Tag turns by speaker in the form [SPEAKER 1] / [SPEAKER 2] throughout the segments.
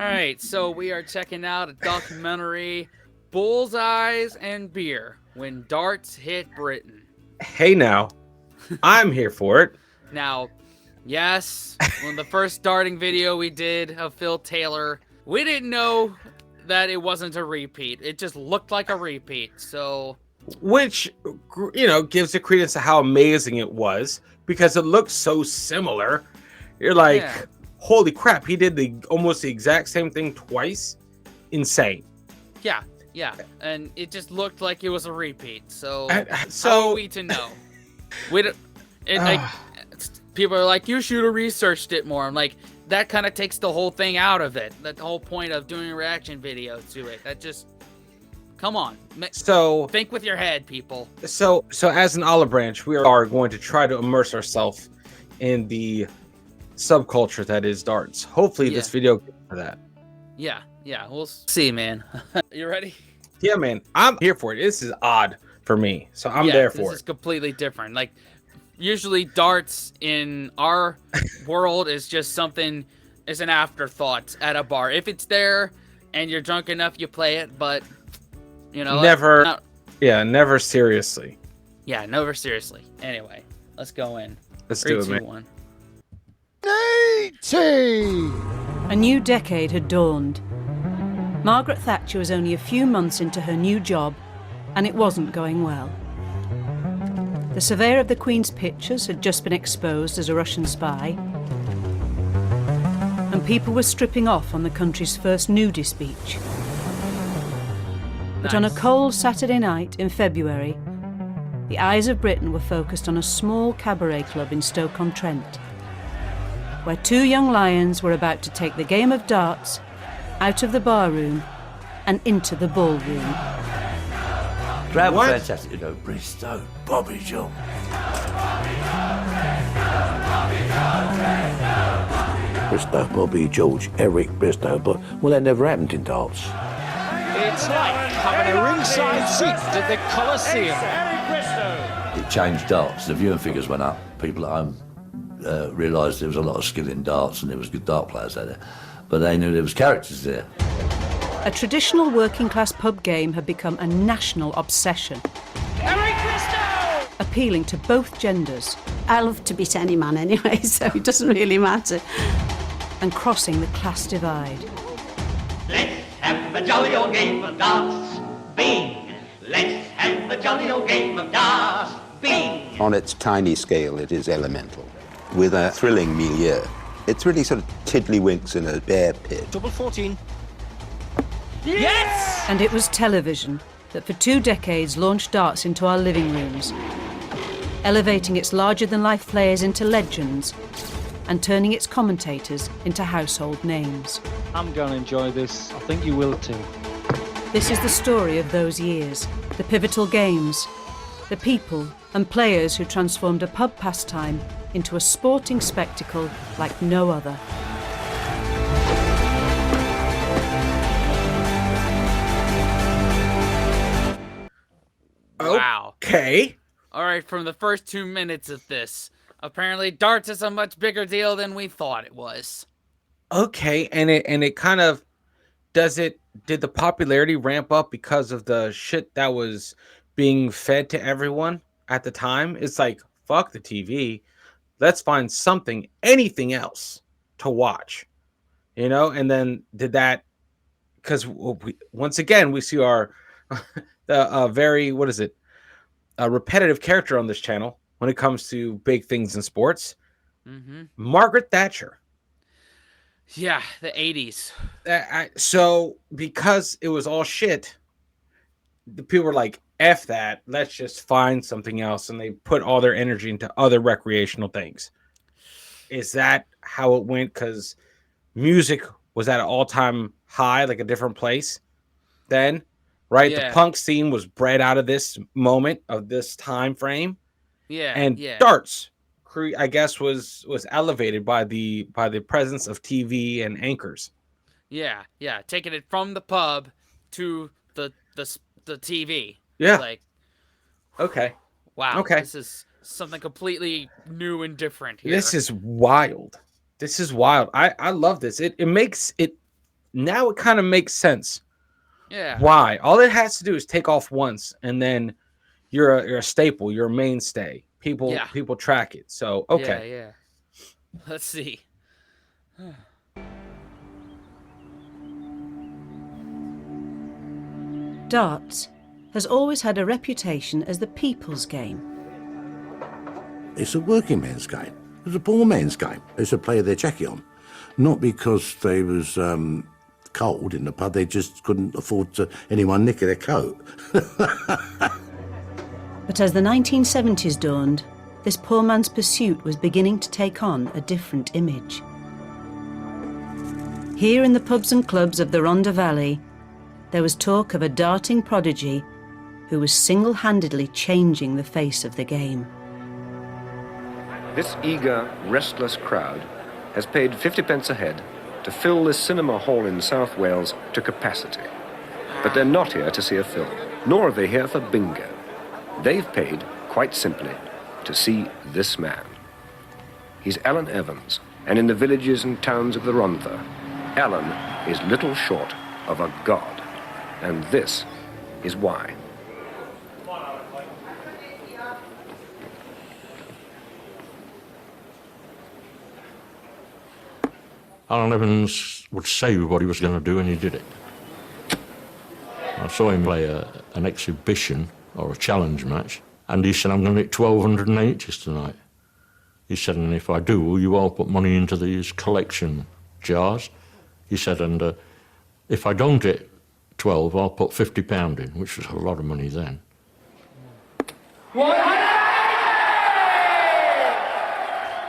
[SPEAKER 1] right, so we are checking out a documentary, Bullseyes and Beer, When Darts Hit Britain.
[SPEAKER 2] Hey now, I'm here for it.
[SPEAKER 1] Now, yes, when the first darting video we did of Phil Taylor, we didn't know that it wasn't a repeat. It just looked like a repeat, so...
[SPEAKER 2] Which, gives the credence to how amazing it was because it looks so similar. You're like, holy crap, he did almost the exact same thing twice. Insane.
[SPEAKER 1] Yeah, and it just looked like it was a repeat. So
[SPEAKER 2] so
[SPEAKER 1] how are we to know? We don't. People are like, you should have researched it more. I'm like, that kind of takes the whole thing out of it. The whole point of doing a reaction video to it. That just, come on.
[SPEAKER 2] So
[SPEAKER 1] think with your head, people.
[SPEAKER 2] So as an olive branch, we are going to try to immerse ourselves in the subculture that is darts. Hopefully, this video gets for that.
[SPEAKER 1] Yeah, we'll see, man. You ready?
[SPEAKER 2] Yeah, man, I'm here for it. This is odd for me, so I'm there for it.
[SPEAKER 1] This is completely different. Like, usually darts in our world is just something, is an afterthought at a bar. If it's there and you're drunk enough, you play it, but,
[SPEAKER 2] never seriously.
[SPEAKER 1] Yeah, never seriously. Anyway, let's go in.
[SPEAKER 2] Let's
[SPEAKER 1] 3,
[SPEAKER 2] do it,
[SPEAKER 1] 2,
[SPEAKER 2] man.
[SPEAKER 1] 1.
[SPEAKER 3] 80! A new decade had dawned. Margaret Thatcher was only a few months into her new job, and it wasn't going well. The surveyor of the Queen's pictures had just been exposed as a Russian spy, and people were stripping off on the country's first nudist beach. But on a cold Saturday night in February, the eyes of Britain were focused on a small cabaret club in Stoke-on-Trent, where two young lions were about to take the game of darts out of the barroom and into the ballroom.
[SPEAKER 4] Crowd was fantastic, Bristow, Bobby John. Bristow, Bobby, George, Eric, Bristow, but well, that never happened in darts.
[SPEAKER 5] It's like having a ringside seat at the Coliseum.
[SPEAKER 4] It changed darts. The viewing figures went up. People at home realised there was a lot of skill in darts and there was good dart players out there. But they knew there was characters there.
[SPEAKER 3] A traditional working-class pub game had become a national obsession, appealing to both genders.
[SPEAKER 6] I love to beat any man anyway, so it doesn't really matter.
[SPEAKER 3] And crossing the class divide.
[SPEAKER 7] Let's have a jolly old game of darts, bing! Let's have a jolly old game of darts, bing!
[SPEAKER 8] On its tiny scale, it is elemental, with a thrilling milieu. It's really sort of tiddlywinks in a bear pit.
[SPEAKER 5] Double 14.
[SPEAKER 3] Yes! And it was television that for 2 decades launched darts into our living rooms, elevating its larger-than-life players into legends and turning its commentators into household names.
[SPEAKER 5] I'm going to enjoy this. I think you will too.
[SPEAKER 3] This is the story of those years, the pivotal games, the people and players who transformed a pub pastime into a sporting spectacle like no other.
[SPEAKER 1] Wow.
[SPEAKER 2] Okay.
[SPEAKER 1] All right, from the first 2 minutes of this, apparently darts is a much bigger deal than we thought it was.
[SPEAKER 2] Okay, and it kind of did the popularity ramp up because of the shit that was being fed to everyone at the time? It's like, fuck the TV. Let's find something, anything else to watch, and then did that because once again, we see our very, repetitive character on this channel when it comes to big things in sports.
[SPEAKER 1] Mm-hmm.
[SPEAKER 2] Margaret Thatcher.
[SPEAKER 1] Yeah, the 80s.
[SPEAKER 2] So because it was all shit, the people were like, F that, let's just find something else. And they put all their energy into other recreational things. Is that how it went? Because music was at an all-time high, like a different place then, right?
[SPEAKER 1] Yeah.
[SPEAKER 2] The punk scene was bred out of this moment, of this time frame.
[SPEAKER 1] Yeah.
[SPEAKER 2] And darts, I guess, was elevated by the presence of TV and anchors.
[SPEAKER 1] Yeah. Taking it from the pub to the TV.
[SPEAKER 2] Yeah.
[SPEAKER 1] Like,
[SPEAKER 2] okay.
[SPEAKER 1] Wow.
[SPEAKER 2] Okay.
[SPEAKER 1] This is something completely new and different here.
[SPEAKER 2] This is wild. I love this. It makes it now it kind of makes sense.
[SPEAKER 1] Yeah.
[SPEAKER 2] Why? All it has to do is take off once, and then you're a staple, you're a mainstay. People track it. So okay.
[SPEAKER 1] Yeah. Let's see.
[SPEAKER 3] Darts has always had a reputation as the people's game.
[SPEAKER 9] It's a working man's game. It's a poor man's game. It's a play of their jackie on. Not because they was cold in the pub, they just couldn't afford to anyone nick their coat.
[SPEAKER 3] But as the 1970s dawned, this poor man's pursuit was beginning to take on a different image. Here in the pubs and clubs of the Rhondda Valley, there was talk of a darting prodigy who was single-handedly changing the face of the game.
[SPEAKER 10] This eager, restless crowd has paid 50 pence a head to fill this cinema hall in South Wales to capacity. But they're not here to see a film, nor are they here for bingo. They've paid, quite simply, to see this man. He's Alan Evans, and in the villages and towns of the Rhondda, Alan is little short of a god. And this is why.
[SPEAKER 11] Alan Evans would say what he was going to do, and he did it. I saw him play an exhibition or a challenge match, and he said, I'm going to hit 1,280s tonight. He said, and if I do, will you all put money into these collection jars? He said, and if I don't hit 12, I'll put £50 in, which was a lot of money then. He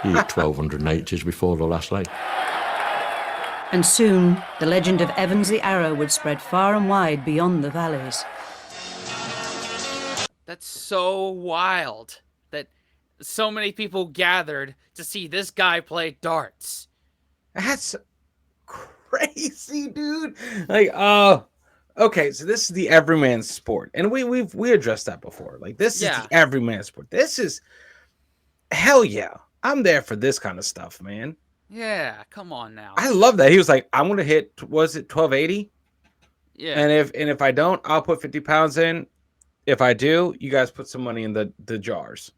[SPEAKER 11] hit 1,280s before the last leg.
[SPEAKER 3] And soon, the legend of Evans the Arrow would spread far and wide beyond the valleys.
[SPEAKER 1] That's so wild that so many people gathered to see this guy play darts.
[SPEAKER 2] That's crazy, dude. Like, okay, so this is the everyman's sport, and we addressed that before. Like, this is the everyman's sport. This is hell yeah. I'm there for this kind of stuff, man.
[SPEAKER 1] Yeah, come on now.
[SPEAKER 2] I love that. He was like, I'm gonna hit, was it 1280?
[SPEAKER 1] Yeah.
[SPEAKER 2] And if I don't, I'll put 50 pounds in. If I do, you guys put some money in the jars.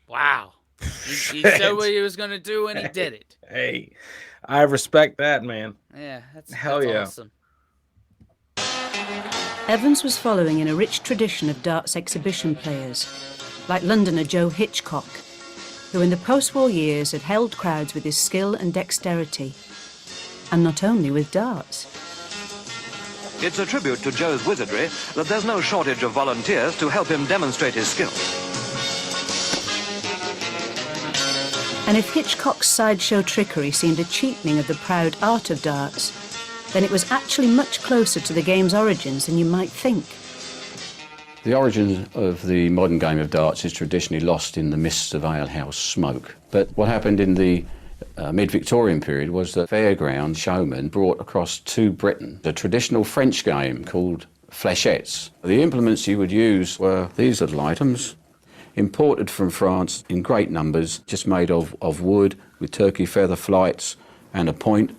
[SPEAKER 1] Wow. He said what he was gonna do, and he did it.
[SPEAKER 2] Hey, I respect that, man.
[SPEAKER 1] Yeah, that's awesome.
[SPEAKER 3] Evans was following in a rich tradition of darts exhibition players, like Londoner Joe Hitchcock, who in the post-war years had held crowds with his skill and dexterity, and not only with darts.
[SPEAKER 12] It's a tribute to Joe's wizardry that there's no shortage of volunteers to help him demonstrate his skill.
[SPEAKER 3] And if Hitchcock's sideshow trickery seemed a cheapening of the proud art of darts, then it was actually much closer to the game's origins than you might think.
[SPEAKER 13] The origin of the modern game of darts is traditionally lost in the mists of alehouse smoke. But what happened in the mid-Victorian period was that fairground showmen brought across to Britain a traditional French game called fléchettes. The implements you would use were these little items, imported from France in great numbers, just made of wood with turkey feather flights and a point.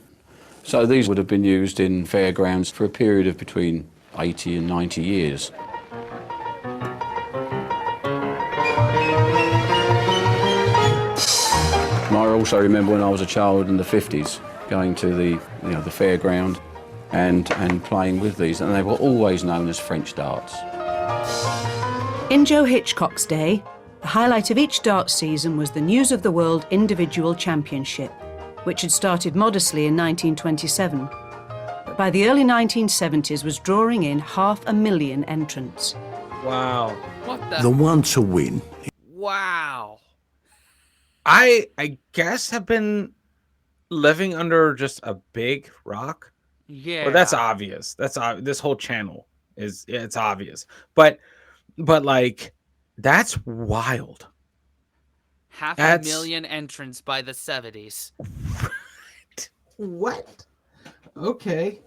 [SPEAKER 13] So these would have been used in fairgrounds for a period of between 80 and 90 years. I also remember when I was a child in the 50s, going to the fairground and playing with these, and they were always known as French darts.
[SPEAKER 3] In Joe Hitchcock's day, the highlight of each darts season was the News of the World Individual Championship, which had started modestly in 1927, but by the early 1970s was drawing in 500,000 entrants.
[SPEAKER 2] Wow.
[SPEAKER 1] What the?
[SPEAKER 9] The one to win.
[SPEAKER 1] Wow.
[SPEAKER 2] I guess have been living under just a big rock.
[SPEAKER 1] Yeah.
[SPEAKER 2] Well, that's obvious. That's this whole channel it's obvious. But like, that's wild.
[SPEAKER 1] 500,000 entrants by the 70s.
[SPEAKER 2] What? Okay.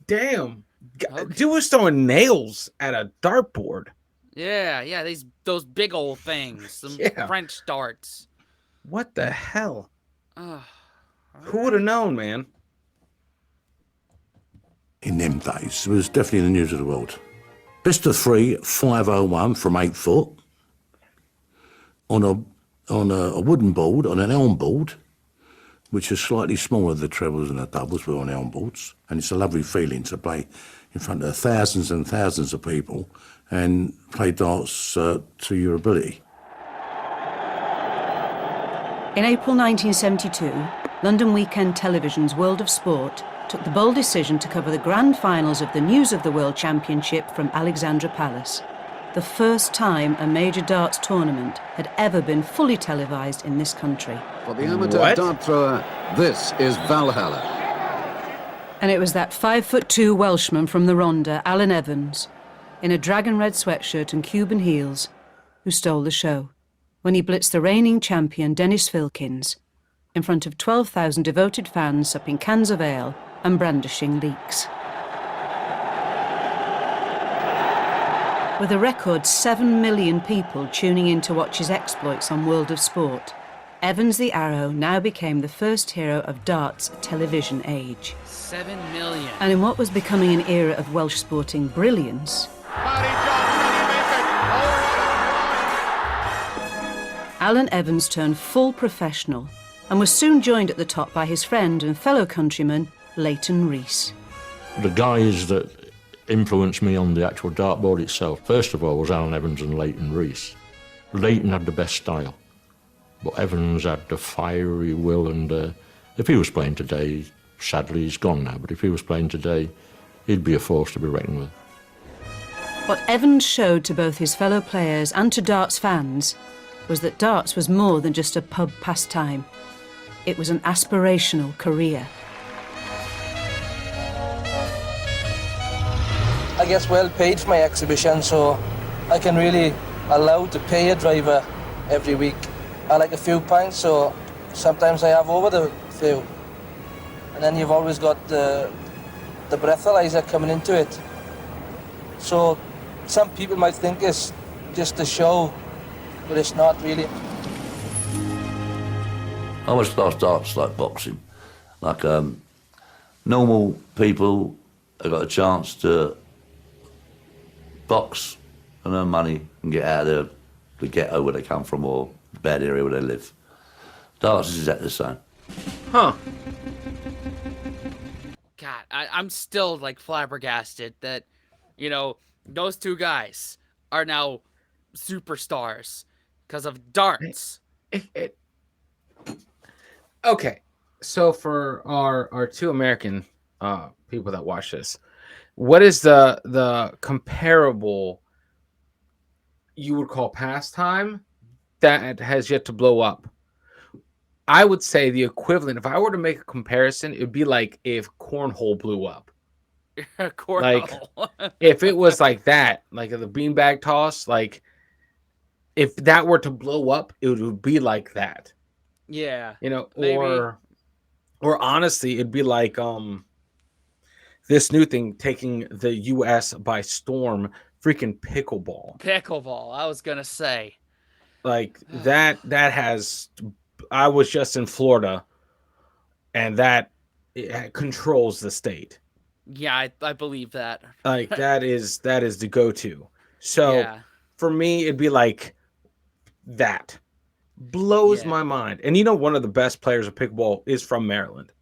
[SPEAKER 2] Damn. Okay. Dude was throwing nails at a dartboard.
[SPEAKER 1] Yeah, those big old things, some French darts.
[SPEAKER 2] What the hell? Who would have known, man?
[SPEAKER 9] in them days was definitely in the news of the world. Best of 3, 501 from 8 foot on a wooden board, on an elm board, which is slightly smaller than the trebles and the doubles, but on elm boards. And it's a lovely feeling to play in front of thousands and thousands of people and play darts to your ability.
[SPEAKER 3] In April 1972, London Weekend Television's World of Sport took the bold decision to cover the grand finals of the News of the World Championship from Alexandra Palace, the first time a major darts tournament had ever been fully televised in this country.
[SPEAKER 14] For the amateur dart thrower, this is Valhalla.
[SPEAKER 3] And it was that 5'2" Welshman from the Rhondda, Alan Evans, in a dragon red sweatshirt and Cuban heels, who stole the show when he blitzed the reigning champion Dennis Filkins in front of 12,000 devoted fans supping cans of ale and brandishing leeks. With a record 7 million people tuning in to watch his exploits on World of Sport, Evans the Arrow now became the first hero of darts' television age.
[SPEAKER 1] 7 million.
[SPEAKER 3] And in what was becoming an era of Welsh sporting brilliance, Alan Evans turned full professional and was soon joined at the top by his friend and fellow countryman, Leighton Rees.
[SPEAKER 11] The guys that influenced me on the actual dartboard itself, first of all, was Alan Evans and Leighton Rees. Leighton had the best style, but Evans had the fiery will, and if he was playing today, sadly he's gone now, but if he was playing today, he'd be a force to be reckoned with.
[SPEAKER 3] What Evans showed to both his fellow players and to darts fans was that darts was more than just a pub pastime. It was an aspirational career.
[SPEAKER 15] I get well paid for my exhibition, so I can really allow to pay a driver every week. I like a few pints, so sometimes I have over the few. And then you've always got the breathalyzer coming into it. So some people might think it's just a show, but it's not really.
[SPEAKER 4] I always class darts like boxing. Like normal people have got a chance to box and earn money and get out of the ghetto where they come from or the bad area where they live. Darts is exactly the same.
[SPEAKER 2] Huh.
[SPEAKER 1] God, I'm still like flabbergasted that, you know, those two guys are now superstars because of darts.
[SPEAKER 2] Okay, so for our two American people that watch this, what is the comparable you would call pastime that has yet to blow up? I would say the equivalent, if I were to make a comparison, it would be like if cornhole blew up.
[SPEAKER 1] Cornhole.
[SPEAKER 2] Like, if it was like that, like the beanbag toss, like if that were to blow up, it would be like that.
[SPEAKER 1] Yeah.
[SPEAKER 2] You know,
[SPEAKER 1] maybe.
[SPEAKER 2] or honestly, it'd be like this new thing taking the US by storm, freaking pickleball.
[SPEAKER 1] Pickleball, I was gonna say.
[SPEAKER 2] Like that has, I was just in Florida, and that it controls the state.
[SPEAKER 1] Yeah, I believe that.
[SPEAKER 2] Like that is the go-to. So
[SPEAKER 1] yeah.
[SPEAKER 2] For me, it'd be like that. Blows my mind. And you know, one of the best players of pickleball is from Maryland.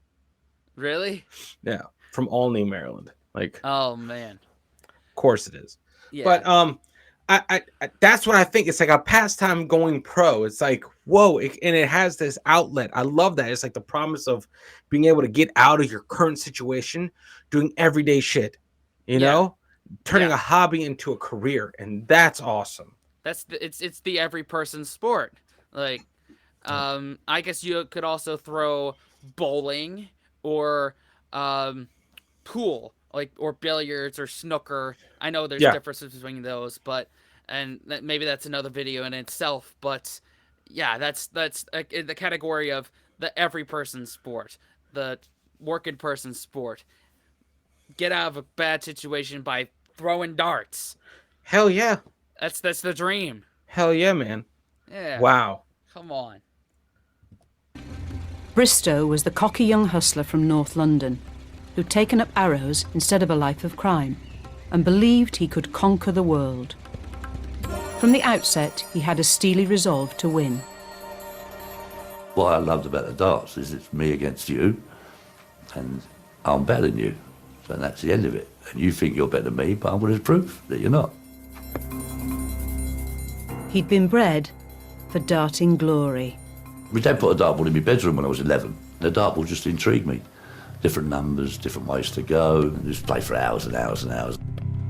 [SPEAKER 1] Really?
[SPEAKER 2] Yeah, from Olney, Maryland. Like,
[SPEAKER 1] oh man,
[SPEAKER 2] of course it is.
[SPEAKER 1] Yeah.
[SPEAKER 2] But I that's what I think. It's like a pastime going pro. It's like, whoa, and it has this outlet. I love that. It's like the promise of being able to get out of your current situation, doing everyday shit, you know, turning a hobby into a career, and that's awesome.
[SPEAKER 1] That's it's the every person sport. Like, I guess you could also throw bowling or pool, like, or billiards or snooker. I know there's differences between those, but maybe that's another video in itself. But yeah, that's in the category of the every person sport, the working person sport. Get out of a bad situation by throwing darts.
[SPEAKER 2] Hell yeah.
[SPEAKER 1] That's the dream.
[SPEAKER 2] Hell yeah, man.
[SPEAKER 1] Yeah.
[SPEAKER 2] Wow.
[SPEAKER 1] Come on.
[SPEAKER 3] Bristow was the cocky young hustler from North London. who'd taken up arrows instead of a life of crime and believed he could conquer the world. From the outset, he had a steely resolve to win.
[SPEAKER 4] What I loved about the darts is it's me against you, and I'm better than you. So that's the end of it. And you think you're better than me, but I'm going to prove that you're not.
[SPEAKER 3] He'd been bred for darting glory.
[SPEAKER 4] My dad put a dartboard in my bedroom when I was 11. The dartboard just intrigued me. Different numbers, different ways to go, and just play for hours and hours and hours.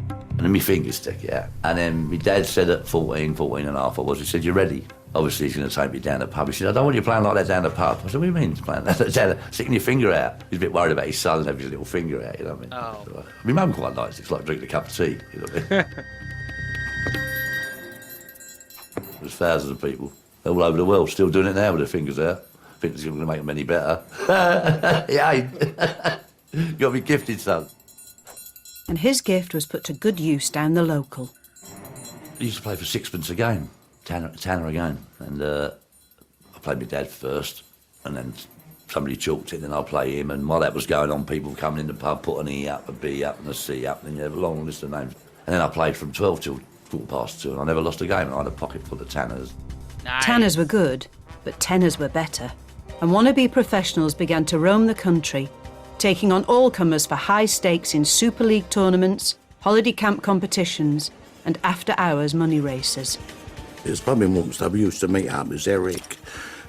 [SPEAKER 4] And then my fingers stick out. And then my dad said at 14 and a half I was, he said, "You ready?" Obviously he's going to take me down the pub. He said, "I don't want you playing like that down the pub." I said, "What do you mean playing like that down, sticking your finger out?" He's a bit worried about his son having his little finger out, you know what I mean?
[SPEAKER 1] Oh.
[SPEAKER 4] My mum quite likes it. It's like drinking a cup of tea, you know what I mean? There's thousands of people all over the world still doing it now with their fingers out. I think it's going to make them any better. Yeah, you got to be gifted, son.
[SPEAKER 3] And his gift was put to good use down the local.
[SPEAKER 4] I used to play for sixpence a game, tanner a game. And I played my dad first, and then somebody chalked it, and then I'd play him. And while that was going on, people coming in the pub, put an E up, a B up, and a C up, and you have a long list of names. And then I played from 12 till 2:15, and I never lost a game, and I had a pocket full of tanners.
[SPEAKER 1] Nice.
[SPEAKER 3] Tanners were good, but tenors were better. And wannabe professionals began to roam the country, taking on all comers for high stakes in Super League tournaments, holiday camp competitions, and after-hours money races.
[SPEAKER 9] It was pub in Walthamstow. We used to meet up. It was Eric.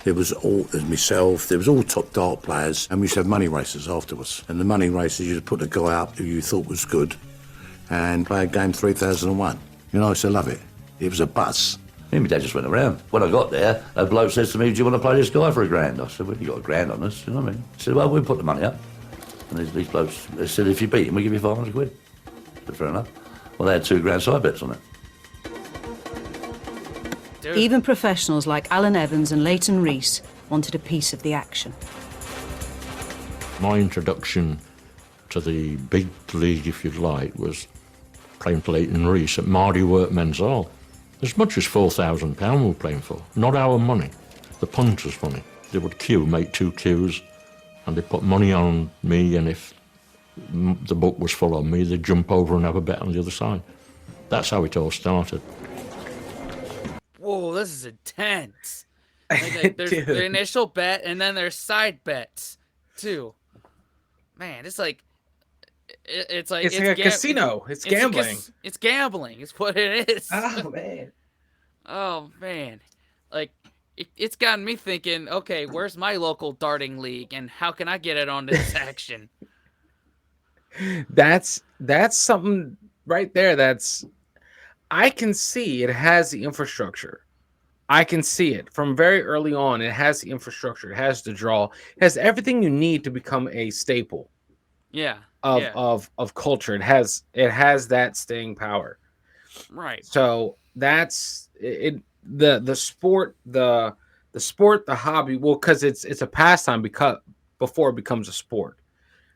[SPEAKER 9] There was myself. There was all top dart players, and we used to have money races afterwards. And the money races, you just put a guy up who you thought was good, and play a game 3001. You know, I used to love it. It was a buzz.
[SPEAKER 4] Me and my dad just went around. When I got there, a bloke says to me, "Do you want to play this guy for £1,000?" I said, "Well, you got £1,000 on us," you know what I mean? He said, "Well, we'll put the money up." And these blokes, they said, "If you beat him, we give you 500 quid. I said, "Fair enough." Well, they had £2,000 side bets on it.
[SPEAKER 1] Dude.
[SPEAKER 3] Even professionals like Alan Evans and Leighton Rees wanted a piece of the action.
[SPEAKER 11] My introduction to the big league, if you like, was playing for Leighton Rees at Mardy Workmen's Hall. As much as £4,000 we were playing for. Not our money. The punters' money. They would queue, make 2 queues, and they put money on me, and if the book was full on me, they'd jump over and have a bet on the other side. That's how it all started.
[SPEAKER 1] Whoa, this is intense. Like, there's the initial bet, and then there's side bets, too. Man, it's like... It's like
[SPEAKER 2] a casino. It's gambling.
[SPEAKER 1] It's gambling. It's what it is.
[SPEAKER 2] Oh, man.
[SPEAKER 1] Oh, man. Like, it's gotten me thinking, okay, where's my local darting league, and how can I get it on this action?
[SPEAKER 2] That's something right there. I can see it has the infrastructure. I can see it from very early on. It has the infrastructure. It has the draw. It has everything you need to become a staple.
[SPEAKER 1] Yeah.
[SPEAKER 2] Of culture. It has that staying power.
[SPEAKER 1] Right.
[SPEAKER 2] So that's it. The sport, the hobby. Well, because it's a pastime before it becomes a sport.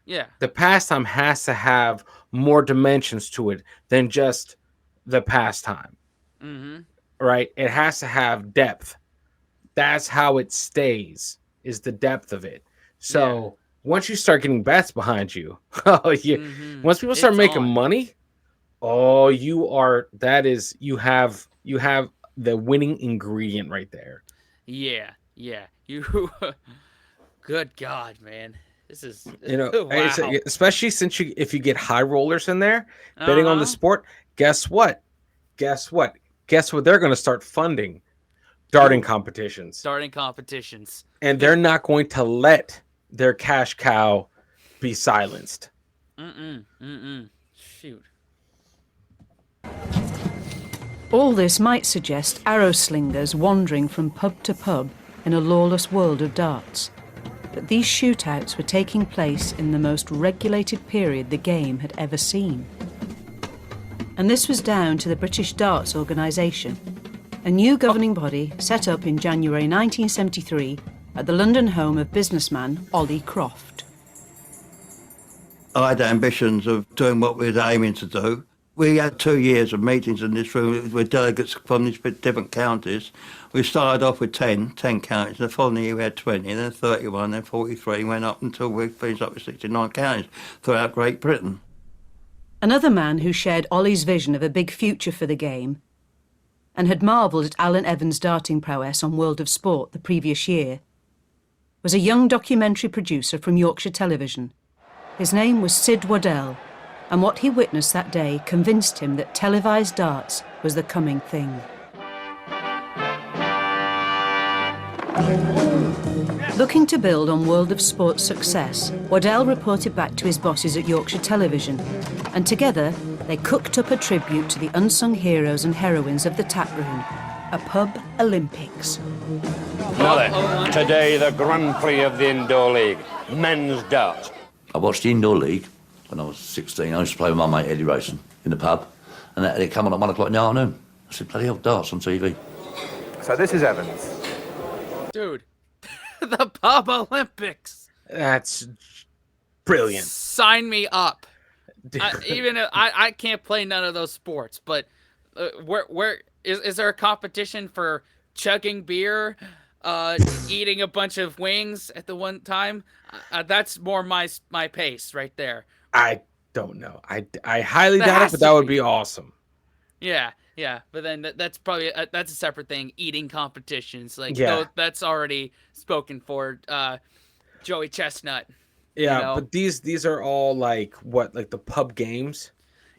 [SPEAKER 1] Yeah.
[SPEAKER 2] The pastime has to have more dimensions to it than just the pastime.
[SPEAKER 1] Mm-hmm.
[SPEAKER 2] Right. It has to have depth. That's how it stays. Is the depth of it. So. Yeah. Once you start getting bets behind you, once people start making money, you have the winning ingredient right there.
[SPEAKER 1] Yeah. You, good God, man, this is
[SPEAKER 2] wow. Especially if you get high rollers in there betting on the sport. Guess what? Guess what they're going to start funding darting competitions. And they're not going to let their cash cow be silenced.
[SPEAKER 1] Shoot.
[SPEAKER 3] All this might suggest arrow slingers wandering from pub to pub in a lawless world of darts. But these shootouts were taking place in the most regulated period the game had ever seen. And this was down to the British Darts Organisation, a new governing body set up in January 1973 at the London home of businessman Ollie Croft.
[SPEAKER 16] I had ambitions of doing what we were aiming to do. We had 2 years of meetings in this room with delegates from these different counties. We started off with 10 counties, and the following year we had 20, and then 31, then 43, went up until we finished up with 69 counties throughout Great Britain.
[SPEAKER 3] Another man who shared Ollie's vision of a big future for the game and had marvelled at Alan Evans' darting prowess on World of Sport the previous year was a young documentary producer from Yorkshire Television. His name was Sid Waddell, and what he witnessed that day convinced him that televised darts was the coming thing. Looking to build on World of Sport's success, Waddell reported back to his bosses at Yorkshire Television, and together they cooked up a tribute to the unsung heroes and heroines of the tap room, a pub Olympics.
[SPEAKER 17] Now then, today the Grand Prix of the Indoor League, men's darts.
[SPEAKER 4] I watched the Indoor League when I was 16. I used to play with my mate Eddie Racing in the pub, and it come on at 1 o'clock in the afternoon. I said, bloody hell, darts on TV.
[SPEAKER 18] So this is Evans.
[SPEAKER 1] Dude, the Pub Olympics.
[SPEAKER 2] That's brilliant.
[SPEAKER 1] Sign me up. I can't play none of those sports, but where is there a competition for chugging beer, eating a bunch of wings at the one time? That's more my pace right there.
[SPEAKER 2] I don't know. I highly doubt it, but that would be awesome.
[SPEAKER 1] Yeah, but then that's probably that's a separate thing. Eating competitions, like that's already spoken for. Joey Chestnut.
[SPEAKER 2] Yeah,
[SPEAKER 1] you know?
[SPEAKER 2] but these are all like the pub games.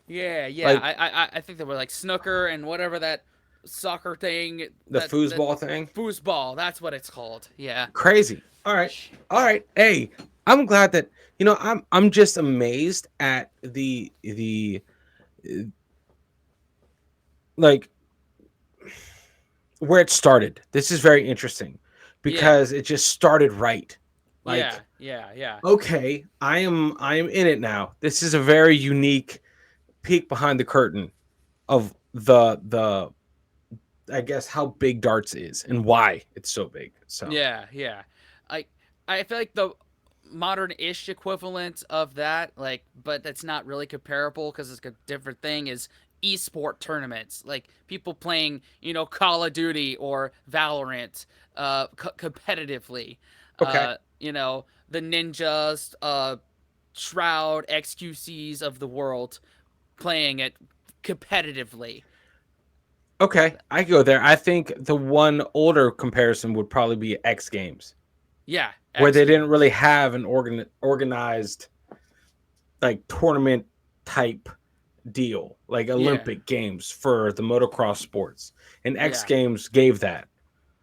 [SPEAKER 1] Yeah.
[SPEAKER 2] Like,
[SPEAKER 1] I think they were like snooker and whatever that soccer thing.
[SPEAKER 2] The foosball thing.
[SPEAKER 1] Foosball, that's what it's called. Yeah.
[SPEAKER 2] Crazy. All right. Hey, I'm glad that I'm just amazed at the like where it started. This is very interesting because it just started right. Like,
[SPEAKER 1] yeah.
[SPEAKER 2] Okay, I am in it now. This is a very unique peek behind the curtain of the I guess how big darts is and why it's so big. So
[SPEAKER 1] yeah. I feel like the modern-ish equivalent of that, like, but that's not really comparable because it's a different thing, is esport tournaments, like people playing, Call of Duty or Valorant competitively.
[SPEAKER 2] Okay.
[SPEAKER 1] The ninjas, Shroud, XQCs of the world playing it competitively.
[SPEAKER 2] Okay, I go there. I think the one older comparison would probably be X Games.
[SPEAKER 1] Yeah.
[SPEAKER 2] Where they didn't really have an organized like tournament type deal, like Olympic Games for the motocross sports. And X Games gave that.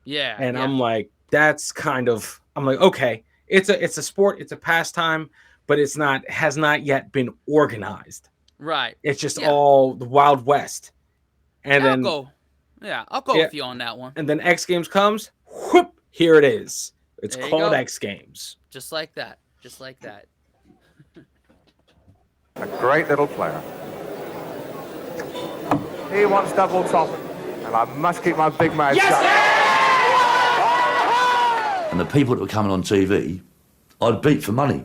[SPEAKER 1] Yeah.
[SPEAKER 2] And I'm like, okay, it's a sport, it's a pastime, but has not yet been organized.
[SPEAKER 1] Right.
[SPEAKER 2] It's just all the Wild West. And
[SPEAKER 1] I'll go with you on that one.
[SPEAKER 2] And then X Games comes, whoop, here it is. It's called X Games.
[SPEAKER 1] Just like that.
[SPEAKER 18] A great little player. He wants double top, and I must keep my big mouth shut.
[SPEAKER 4] And the people that were coming on TV, I'd beat for money.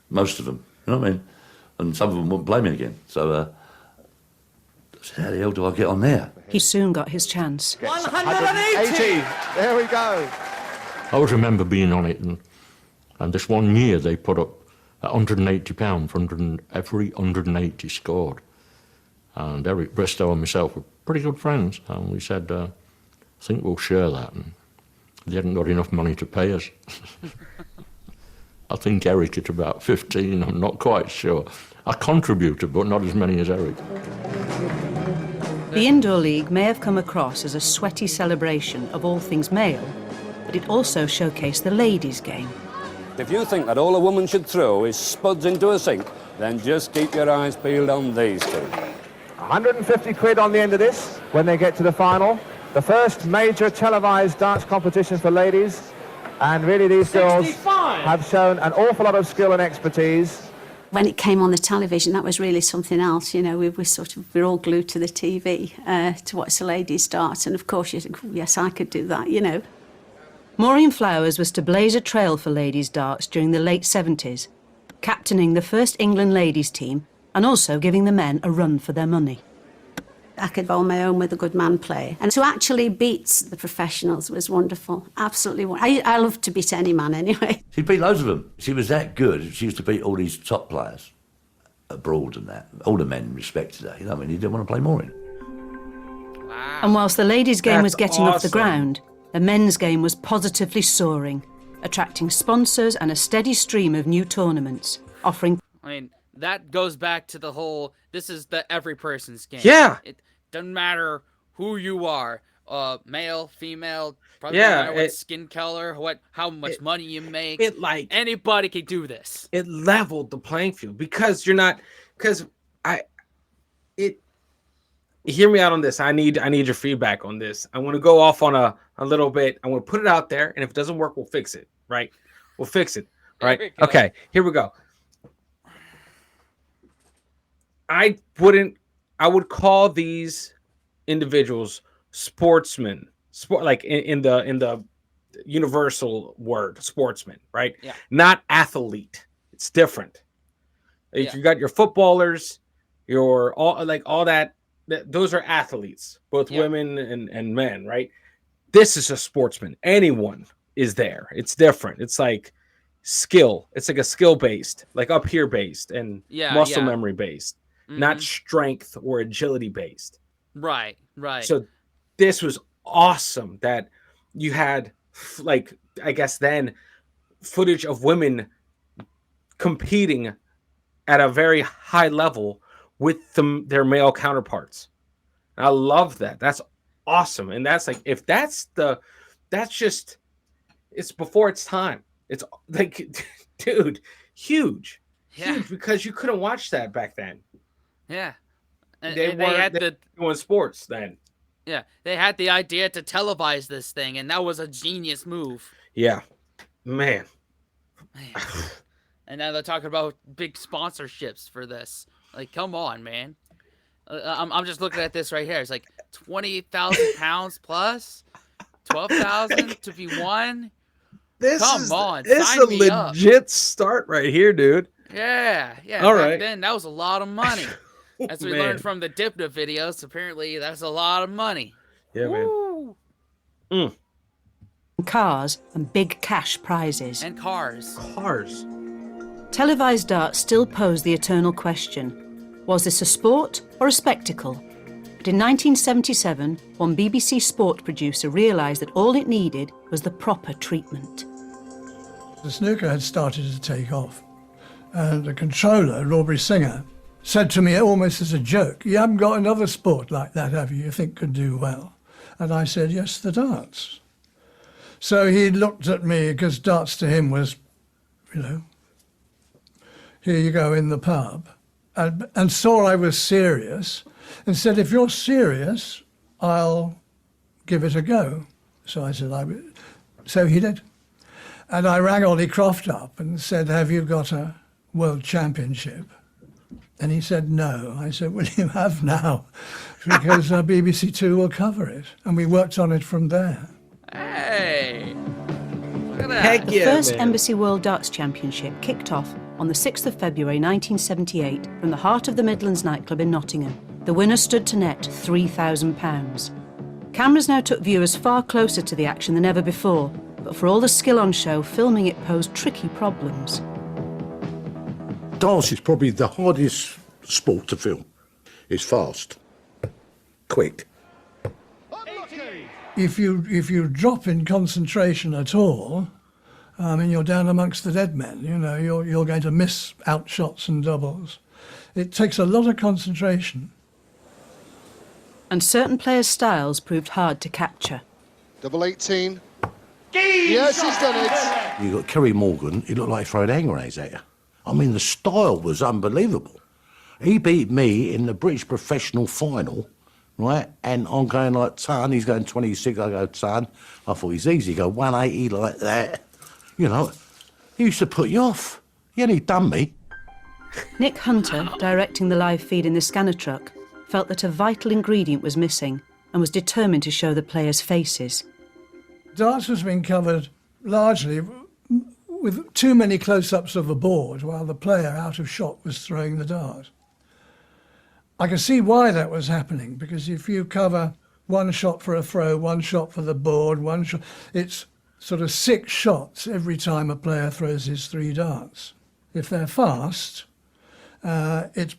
[SPEAKER 4] Most of them, you know what I mean? And some of them wouldn't play me again. So I said, how the hell do I get on there?
[SPEAKER 3] He soon got his chance.
[SPEAKER 18] 180! There we go.
[SPEAKER 11] I always remember being on it, and this one year they put up £180 for every 180 scored. And Eric Bristow and myself were pretty good friends, and we said, I think we'll share that. And they hadn't got enough money to pay us. I think Eric at about 15, I'm not quite sure. I contributed, but not as many as Eric.
[SPEAKER 3] The Indoor League may have come across as a sweaty celebration of all things male, but it also showcased the ladies' game.
[SPEAKER 17] If you think that all a woman should throw is spuds into a sink, then just keep your eyes peeled on these two.
[SPEAKER 18] 150 quid on the end of this when they get to the final. The first major televised darts competition for ladies. And really these girls have shown an awful lot of skill and expertise.
[SPEAKER 6] When it came on the television, that was really something else. We're all glued to the TV to watch the ladies dart. And of course you think, yes, I could do that,
[SPEAKER 3] Maureen Flowers was to blaze a trail for ladies' darts during the late 70s, captaining the first England ladies team and also giving the men a run for their money.
[SPEAKER 6] I could bowl my own with a good man play. And to actually beat the professionals was wonderful. Absolutely wonderful. I love to beat any man anyway.
[SPEAKER 4] She beat loads of them. She was that good. She used to beat all these top players abroad and that. All the men respected her. You know what I mean? You didn't want to play more in.
[SPEAKER 3] And whilst the ladies' game was
[SPEAKER 2] That's
[SPEAKER 3] getting off the
[SPEAKER 2] awesome.
[SPEAKER 3] ground, the men's game was positively soaring, attracting sponsors and a steady stream of new tournaments, offering...
[SPEAKER 1] I mean, that goes back to the whole, this is the every person's game.
[SPEAKER 2] Yeah.
[SPEAKER 1] It doesn't matter who you are, male, female, probably
[SPEAKER 2] Yeah,
[SPEAKER 1] doesn't matter what
[SPEAKER 2] it-
[SPEAKER 1] skin color, how much money you make.
[SPEAKER 2] It like
[SPEAKER 1] anybody can do this.
[SPEAKER 2] It leveled the playing field because you're not, because hear me out on this. I need your feedback on this. I want to go off on a little bit. I want to put it out there, and if it doesn't work, we'll fix it, right? We'll fix it, right?
[SPEAKER 1] Here we go.
[SPEAKER 2] Okay, here we go. I would call these individuals sportsmen, like in the universal word, sportsman, right?
[SPEAKER 1] Yeah.
[SPEAKER 2] Not athlete. It's different.
[SPEAKER 1] Yeah.
[SPEAKER 2] You got your footballers, your all that. Those are athletes, both women and men, right? This is a sportsman. Anyone is there. It's different. It's like skill. It's like a skill based, like up here based, and muscle memory based, not strength or agility based.
[SPEAKER 1] Right.
[SPEAKER 2] So this was awesome that you had, like, I guess then, footage of women competing at a very high level with their male counterparts. And I love that. That's awesome. And that's like, if that's just, it's before its time. It's like, dude, huge, because you couldn't watch that back then.
[SPEAKER 1] Yeah. And
[SPEAKER 2] They
[SPEAKER 1] had
[SPEAKER 2] weren't doing sports then.
[SPEAKER 1] Yeah, they had the idea to televise this thing, and that was a genius move.
[SPEAKER 2] Yeah, man.
[SPEAKER 1] And now they're talking about big sponsorships for this. Like, come on, man. I'm just looking at this right here. It's like 20,000 pounds plus 12,000 to be won. Come on,
[SPEAKER 2] This
[SPEAKER 1] sign
[SPEAKER 2] is a
[SPEAKER 1] me up.
[SPEAKER 2] legit start right here, dude.
[SPEAKER 1] Yeah.
[SPEAKER 2] All
[SPEAKER 1] Back
[SPEAKER 2] right.
[SPEAKER 1] then, that was a lot of money. As we
[SPEAKER 2] Man.
[SPEAKER 1] learned from the Dipna videos, apparently that's a lot of money.
[SPEAKER 2] Yeah,
[SPEAKER 1] Woo.
[SPEAKER 2] man.
[SPEAKER 3] cars and big cash prizes.
[SPEAKER 1] And cars.
[SPEAKER 2] Cars.
[SPEAKER 3] Televised darts still pose the eternal question: was this a sport or a spectacle? But in 1977, one BBC sport producer realised that all it needed was the proper treatment.
[SPEAKER 19] The snooker had started to take off, and the controller, Aubrey Singer, said to me almost as a joke, "You haven't got another sport like that, have you think could do well?" And I said, "Yes, the darts." So he looked at me, because darts to him was, here you go in the pub, and saw I was serious, and said, "If you're serious, I'll give it a go." So I said, so he did. And I rang Ollie Croft up and said, "Have you got a world championship?" And he said, "No." I said, "Well, you have now, because BBC Two will cover it." And we worked on it from there.
[SPEAKER 1] Hey! Look at that.
[SPEAKER 3] The first Embassy World Darts Championship kicked off on the 6th of February 1978 from the heart of the Midlands nightclub in Nottingham. The winner stood to net £3,000. Cameras now took viewers far closer to the action than ever before, but for all the skill on show, filming it posed tricky problems.
[SPEAKER 9] Darts is probably the hardest sport to film. It's fast, quick.
[SPEAKER 19] If you drop in concentration at all, you're down amongst the dead men. You're going to miss out shots and doubles. It takes a lot of concentration.
[SPEAKER 3] And certain players' styles proved hard to capture.
[SPEAKER 20] Double 18. Yes, he's done it.
[SPEAKER 9] You got Kerry Morgan, he looked like he throwed hand grenades at you. I mean, the style was unbelievable. He beat me in the British professional final, right? And I'm going like, "Son," he's going 26, I go, "Son." I thought he's easy, go 180 like that. He used to put you off. He only done me.
[SPEAKER 3] Nick Hunter, directing the live feed in the scanner truck, felt that a vital ingredient was missing and was determined to show the players' faces.
[SPEAKER 19] Darts has been covered largely with too many close-ups of the board while the player out of shot was throwing the dart. I can see why that was happening, because if you cover one shot for a throw, one shot for the board, one shot, it's sort of 6 shots every time a player throws his 3 darts. If they're fast, it's,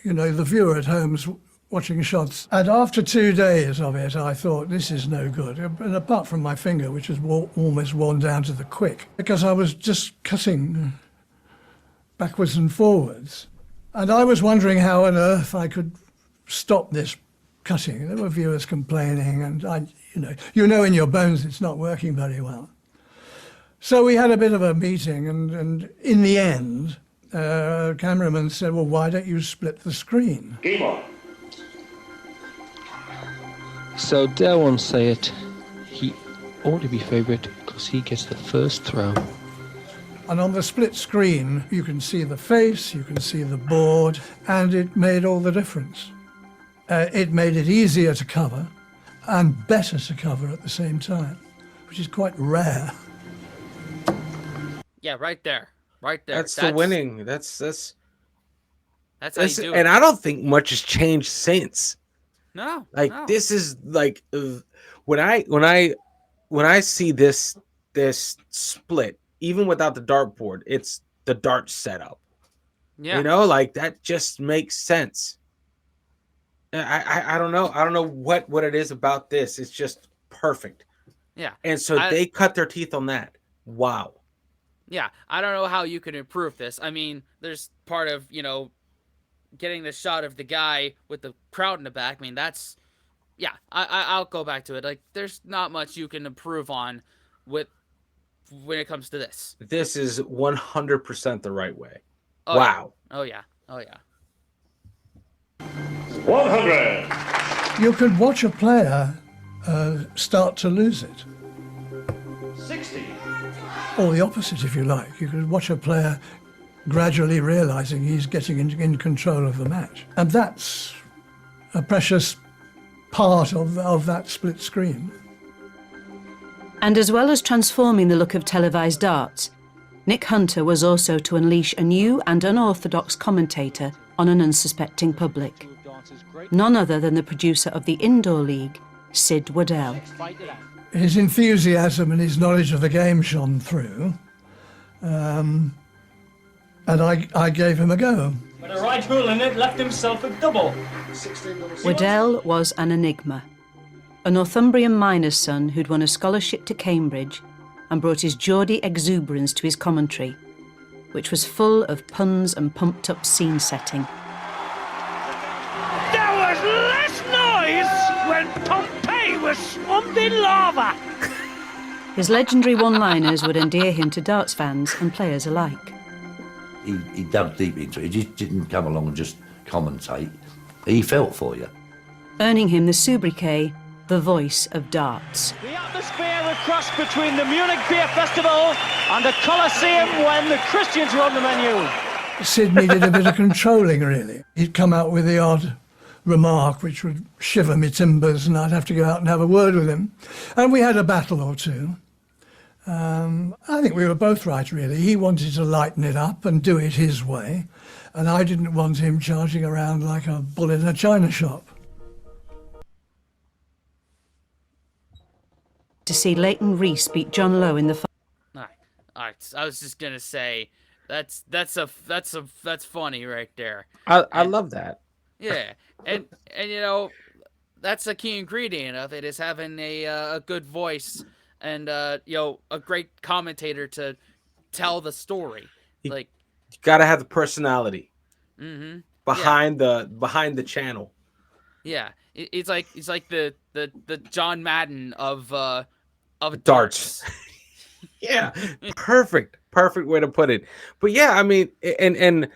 [SPEAKER 19] you know, the viewer at home's watching shots. And after 2 days of it, I thought, this is no good. And apart from my finger, which was almost worn down to the quick, because I was just cutting backwards and forwards. And I was wondering how on earth I could stop this cutting. There were viewers complaining, and you know in your bones it's not working very well. So we had a bit of a meeting, and in the end, cameraman said, well, why don't you split the screen?
[SPEAKER 5] Game on.
[SPEAKER 21] So dare one say it, he ought to be favourite because he gets the first throw.
[SPEAKER 19] And on the split screen, you can see the face, you can see the board, and it made all the difference. It made it easier to cover and better to cover at the same time, which is quite rare.
[SPEAKER 1] Yeah, right there. Right there.
[SPEAKER 2] That's the winning. That's
[SPEAKER 1] how you do it.
[SPEAKER 2] And I don't think much has changed since.
[SPEAKER 1] No.
[SPEAKER 2] Like
[SPEAKER 1] no.
[SPEAKER 2] this is like when I see this split, even without the dartboard, it's the dart setup.
[SPEAKER 1] Yeah.
[SPEAKER 2] You know, like that just makes sense. I don't know. I don't know what it is about this. It's just perfect.
[SPEAKER 1] Yeah.
[SPEAKER 2] And so they cut their teeth on that. Wow.
[SPEAKER 1] Yeah. I don't know how you can improve this. I mean, there's part of, you know, getting the shot of the guy with the crowd in the back. I mean, that's, yeah, I'll go back to it. Like, there's not much you can improve on when it comes to this.
[SPEAKER 2] This is 100% the right way.
[SPEAKER 1] Oh,
[SPEAKER 2] wow.
[SPEAKER 1] Yeah. Oh, yeah. Oh, yeah.
[SPEAKER 5] 100.
[SPEAKER 19] You could watch a player start to lose it.
[SPEAKER 5] 60.
[SPEAKER 19] Or the opposite, if you like. You could watch a player gradually realising he's getting in control of the match. And that's a precious part of that split screen.
[SPEAKER 3] And as well as transforming the look of televised darts, Nick Hunter was also to unleash a new and unorthodox commentator on an unsuspecting public. None other than the producer of the Indoor League, Sid Waddell.
[SPEAKER 19] His enthusiasm and his knowledge of the game shone through, and I gave him a go.
[SPEAKER 5] But a right hole in it left himself a double.
[SPEAKER 3] Waddell was an enigma, a Northumbrian miner's son who'd won a scholarship to Cambridge and brought his Geordie exuberance to his commentary, which was full of puns and pumped-up scene setting.
[SPEAKER 5] There was less noise when Pompeii was swamped in lava.
[SPEAKER 3] His legendary one-liners would endear him to darts fans and players alike.
[SPEAKER 4] He dug deep into it. He just didn't come along and just commentate. He felt for you.
[SPEAKER 3] Earning him the sobriquet, the voice of darts.
[SPEAKER 5] The atmosphere would cross between the Munich Beer Festival and the Colosseum when the Christians were on the menu.
[SPEAKER 19] Sid needed a bit of controlling, really. He'd come out with the odd remark which would shiver me timbers, and I'd have to go out and have a word with him. And we had a battle or two. I think we were both right, really. He wanted to lighten it up and do it his way, and I didn't want him charging around like a bull in a china shop.
[SPEAKER 3] To see Leighton Rees beat John Lowe in the
[SPEAKER 1] All right. I was just gonna say that's funny right there.
[SPEAKER 2] I love that.
[SPEAKER 1] Yeah, and you know, that's a key ingredient of it is having a good voice and you know, a great commentator to tell the story. You
[SPEAKER 2] gotta have the personality
[SPEAKER 1] behind
[SPEAKER 2] the channel.
[SPEAKER 1] Yeah, it's like the John Madden of
[SPEAKER 2] darts. Yeah, perfect way to put it. But yeah, I mean, and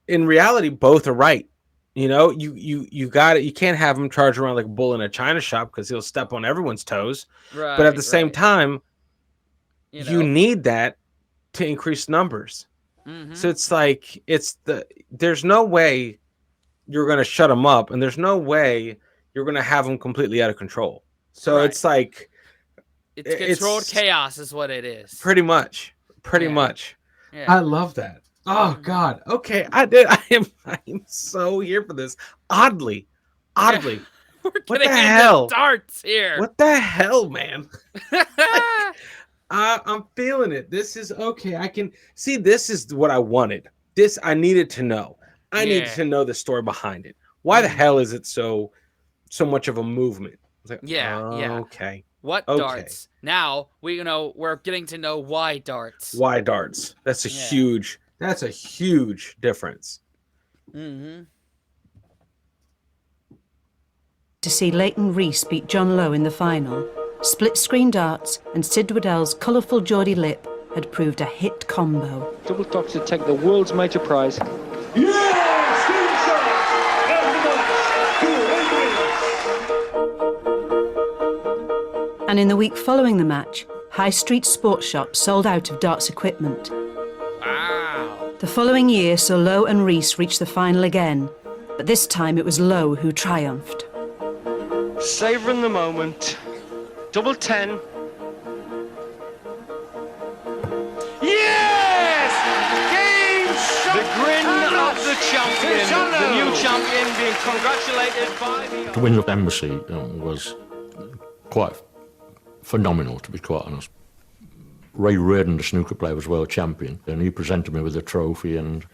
[SPEAKER 2] in reality, both are right. You know, you got it. You can't have him charge around like a bull in a china shop because he'll step on everyone's toes.
[SPEAKER 1] Right.
[SPEAKER 2] But at the same time,
[SPEAKER 1] you know,
[SPEAKER 2] need that to increase numbers. So it's like there's no way you're going to shut him up, and there's no way you're going to have him completely out of control. So it's like
[SPEAKER 1] it's controlled chaos is what it is.
[SPEAKER 2] Pretty much.
[SPEAKER 1] Yeah.
[SPEAKER 2] I love that. Oh God. Okay, I am so here for this. Oddly.
[SPEAKER 1] We're
[SPEAKER 2] What
[SPEAKER 1] getting
[SPEAKER 2] the
[SPEAKER 1] into
[SPEAKER 2] hell?
[SPEAKER 1] darts here.
[SPEAKER 2] What the hell, man? I'm feeling it. This is okay. I can see. This is what I wanted. This I needed to know. I needed
[SPEAKER 1] Yeah.
[SPEAKER 2] to know the story behind it. Why the hell is it so much of a movement? It's like,
[SPEAKER 1] Yeah.
[SPEAKER 2] okay.
[SPEAKER 1] What
[SPEAKER 2] Okay.
[SPEAKER 1] darts? Now we're getting to know why darts.
[SPEAKER 2] Why darts? That's a huge. That's a huge difference.
[SPEAKER 1] Mm-hmm.
[SPEAKER 3] To see Leighton Rees beat John Lowe in the final, split-screen darts and Sid Waddell's colourful Geordie lip had proved a hit combo.
[SPEAKER 21] Double Dogs to take the world's major prize.
[SPEAKER 3] And in the week following the match, high street sports shops sold out of darts equipment.
[SPEAKER 1] Wow.
[SPEAKER 3] The following year saw Lowe and Rees reach the final again, but this time it was Lowe who triumphed.
[SPEAKER 21] Savouring the moment. Double 10. Yes! Game shot! The grin of the champion. The new champion being congratulated by the...
[SPEAKER 11] To win the embassy was quite phenomenal, to be quite honest. Ray Reardon, the snooker player, was world champion, and he presented me with a trophy, and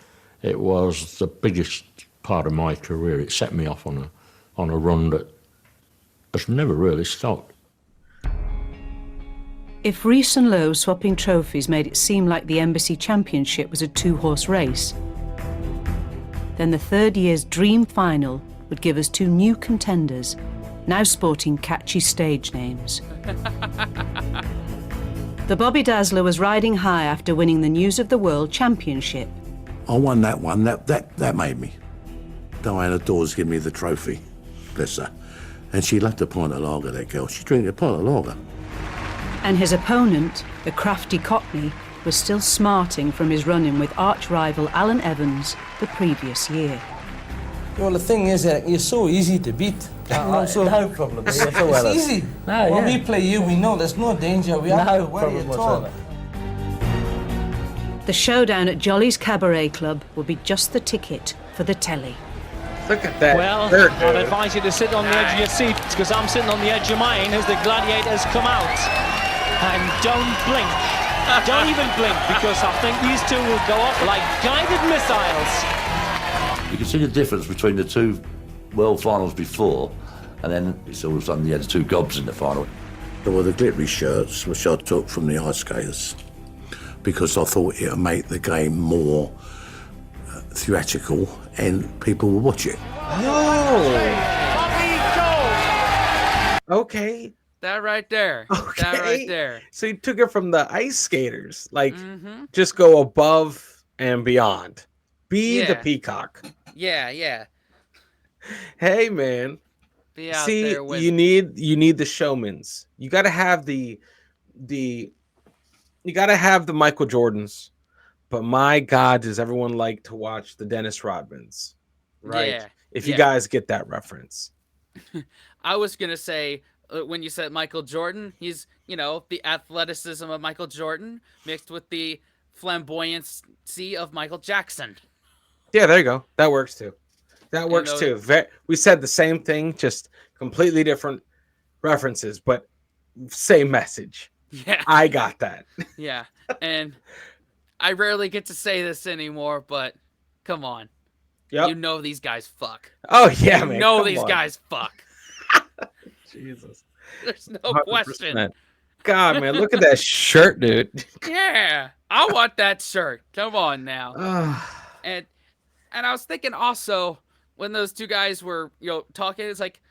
[SPEAKER 11] it was the biggest part of my career. It set me off on a run that has never really stopped.
[SPEAKER 3] If Rees and Lowe swapping trophies made it seem like the Embassy Championship was a two-horse race, then the third year's dream final would give us two new contenders, now sporting catchy stage names. The Bobby Dazzler was riding high after winning the News of the World Championship.
[SPEAKER 9] I won that one. That made me. Diana Dawes gave me the trophy, bless her. And she loved a pint of lager, that girl. She drank a pint of lager.
[SPEAKER 3] And his opponent, the crafty Cockney, was still smarting from his run-in with arch-rival Alan Evans the previous year.
[SPEAKER 15] Well, the thing is, Eric, you're so easy to beat.
[SPEAKER 7] No problem.
[SPEAKER 15] It's easy. When we play you, we know there's no danger. We have to worry at all.
[SPEAKER 3] The showdown at Jolly's Cabaret Club will be just the ticket for the telly.
[SPEAKER 2] Look at that.
[SPEAKER 5] Well, I'd advise you to sit on the edge of your seat, because I'm sitting on the edge of mine as the gladiators come out. And don't blink. Don't even blink, because I think these two will go off like guided missiles.
[SPEAKER 4] You can see the difference between the two world finals before, and then it's all of a sudden you had two gobs in the final.
[SPEAKER 9] There were the glittery shirts, which I took from the ice skaters, because I thought it would make the game more theatrical and people would watch it.
[SPEAKER 2] Okay.
[SPEAKER 1] That right there.
[SPEAKER 2] Okay.
[SPEAKER 1] That right there.
[SPEAKER 2] So you took it from the ice skaters, like just go above and beyond. Be the peacock.
[SPEAKER 1] Yeah.
[SPEAKER 2] Hey man.
[SPEAKER 1] Be out
[SPEAKER 2] See,
[SPEAKER 1] there with...
[SPEAKER 2] you need the showmans. You got to have the Michael Jordans. But my God, does everyone like to watch the Dennis Rodmans? Right?
[SPEAKER 1] Yeah.
[SPEAKER 2] If you guys get that reference.
[SPEAKER 1] I was going to say, when you said Michael Jordan, he's, the athleticism of Michael Jordan mixed with the flamboyancy of Michael Jackson.
[SPEAKER 2] Yeah, there you go. That works too. Too. We said the same thing, just completely different references, but same message.
[SPEAKER 1] Yeah.
[SPEAKER 2] I got that.
[SPEAKER 1] Yeah. And I rarely get to say this anymore, but come on.
[SPEAKER 2] Yep.
[SPEAKER 1] You know these guys fuck.
[SPEAKER 2] Oh, yeah, man.
[SPEAKER 1] You know
[SPEAKER 2] come
[SPEAKER 1] these
[SPEAKER 2] on.
[SPEAKER 1] guys fuck.
[SPEAKER 2] Jesus.
[SPEAKER 1] There's no
[SPEAKER 2] 100%.
[SPEAKER 1] question.
[SPEAKER 2] God, man, look at that shirt, dude.
[SPEAKER 1] Yeah. I want that shirt. Come on now. And I was thinking also, when those two guys were, talking, it's like,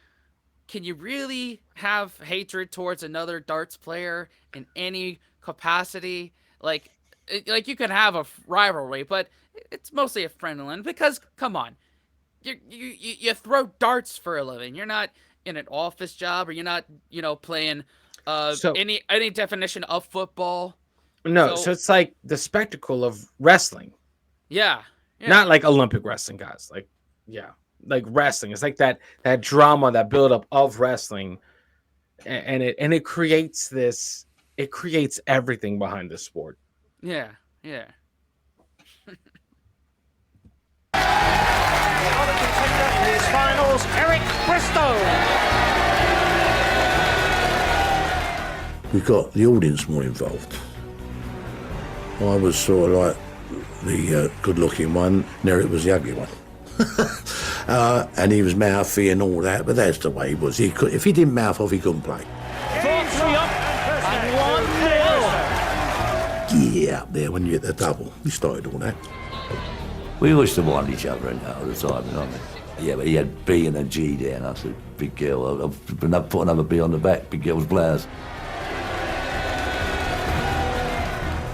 [SPEAKER 1] can you really have hatred towards another darts player in any capacity? Like you can have a rivalry, but it's mostly a friendly one, because come on, you throw darts for a living. You're not in an office job, or you're not playing any definition of football.
[SPEAKER 2] No, so it's like the spectacle of wrestling.
[SPEAKER 1] Yeah.
[SPEAKER 2] Not like Olympic wrestling, guys. Like wrestling. It's like that drama, that buildup of wrestling, and it creates this. It creates everything behind the sport.
[SPEAKER 1] Yeah.
[SPEAKER 21] Bristow.
[SPEAKER 9] We got the audience more involved. I was sort of like the good-looking one, and Eric was the ugly one. And he was mouthy and all that, but that's the way he was. He could, if he didn't mouth off, he couldn't play.
[SPEAKER 5] 4-3 up and 1-0.
[SPEAKER 9] Yeah, up there when you hit the double. We started all that.
[SPEAKER 4] We used to wind each other in all the time, you know what I mean? Yeah, but he had B and a G there, and I said, big girl, I'll put another B on the back, big girl's blouse.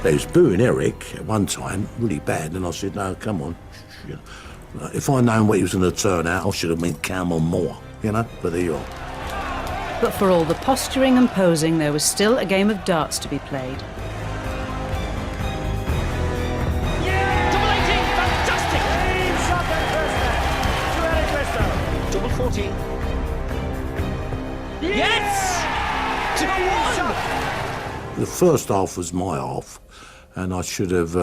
[SPEAKER 9] They was booing Eric at one time, really bad, and I said, no, come on. You know, if I'd known what he was going to turn out, I should have been come on more, you know, but there you are.
[SPEAKER 3] But for all the posturing and posing, there was still a game of darts to be played.
[SPEAKER 5] Double 18, fantastic! Double 14. Yes! 2-1!
[SPEAKER 9] The first half was my half, and I should have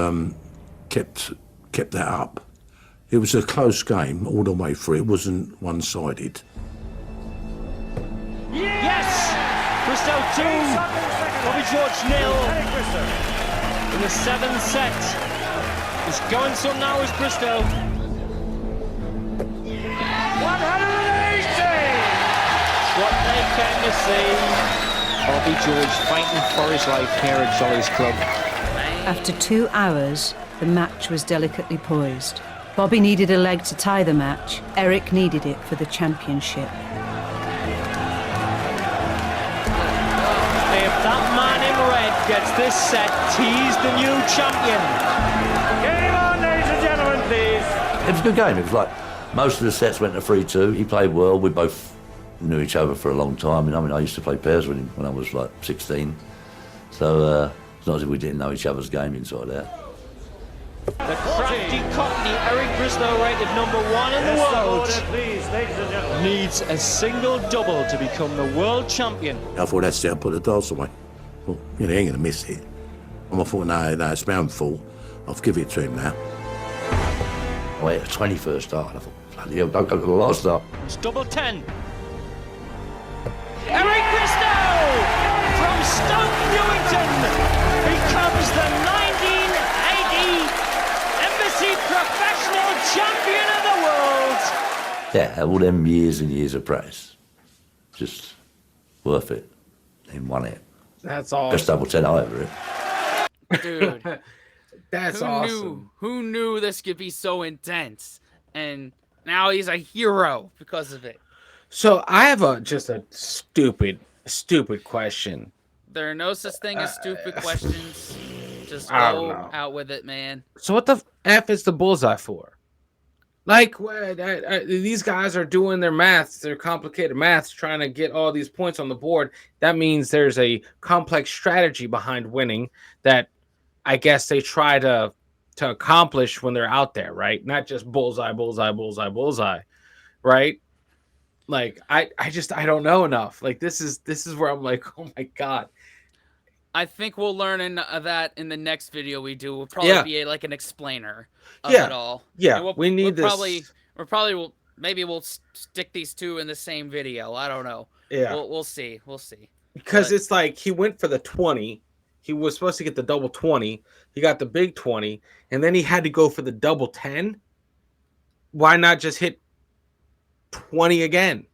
[SPEAKER 9] kept that up. It was a close game all the way through. It wasn't one-sided.
[SPEAKER 5] Yes! Bristow 2, Bobby George 0 in the 7th set. He's going some now is Bristow.
[SPEAKER 21] 180!
[SPEAKER 5] What they came to see. Bobby George fighting for his life here at Jolly's Club.
[SPEAKER 3] After 2 hours, the match was delicately poised. Bobby needed a leg to tie the match. Eric needed it for the championship.
[SPEAKER 5] If that man in red gets this set, he's the new champion.
[SPEAKER 21] Game on, ladies and gentlemen, please.
[SPEAKER 4] It was a good game. It was like most of the sets went to 3-2. He played well. We both knew each other for a long time. I mean, I used to play pairs with him when I was like 16. So it's not as if we didn't know each other's game inside out.
[SPEAKER 5] The crafty Cockney Eric Bristow, rated #1 in the world, needs a single double to become the world champion.
[SPEAKER 9] I thought, that's it, I'll put the darts away. Well, you know, he ain't going to miss it. And I thought, no, it's round full. I'll give it to him now.
[SPEAKER 4] I hit a 21st start, and I thought, bloody hell, don't go to the last start.
[SPEAKER 5] It's double 10. Eric Bristow from Stoke Newington becomes the 1980 Embassy Professional Champion of the World.
[SPEAKER 4] Yeah, all them years and years of practice, just worth it. In one hit.
[SPEAKER 2] That's awesome.
[SPEAKER 4] Best double 10 I ever hit.
[SPEAKER 1] Dude.
[SPEAKER 2] That's awesome.
[SPEAKER 1] Who knew this could be so intense? And now he's a hero because of it.
[SPEAKER 2] So I have just a stupid question.
[SPEAKER 1] There are no such thing as stupid questions. Just
[SPEAKER 2] I don't
[SPEAKER 1] go
[SPEAKER 2] know.
[SPEAKER 1] out with it, man.
[SPEAKER 2] So what the F is the bullseye for? Like, these guys are doing their maths, their complicated maths, trying to get all these points on the board. That means there's a complex strategy behind winning that I guess they try to accomplish when they're out there, right? Not just bullseye, bullseye, bullseye, bullseye, right? Like, I don't know enough. Like, this is where I'm like, oh my God.
[SPEAKER 1] I think we'll learn that in the next video we do. We'll probably be like an explainer of it all.
[SPEAKER 2] Yeah, we need this.
[SPEAKER 1] Maybe we'll stick these two in the same video. I don't know.
[SPEAKER 2] Yeah,
[SPEAKER 1] we'll see.
[SPEAKER 2] Because it's like he went for the 20. He was supposed to get the double 20. He got the big 20, and then he had to go for the double 10. Why not just hit 20 again?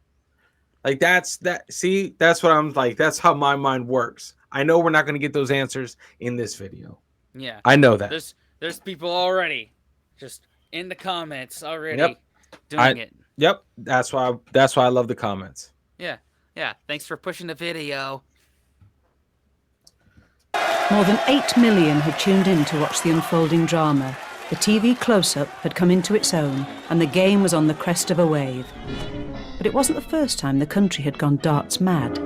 [SPEAKER 2] Like that's what I'm like. That's how my mind works. I know we're not going to get those answers in this video.
[SPEAKER 1] Yeah,
[SPEAKER 2] I know that.
[SPEAKER 1] There's people already just in the comments already doing it.
[SPEAKER 2] Yep, that's why I love the comments.
[SPEAKER 1] Yeah. Thanks for pushing the video.
[SPEAKER 3] More than 8 million had tuned in to watch the unfolding drama. The TV close-up had come into its own, and the game was on the crest of a wave. But it wasn't the first time the country had gone darts mad.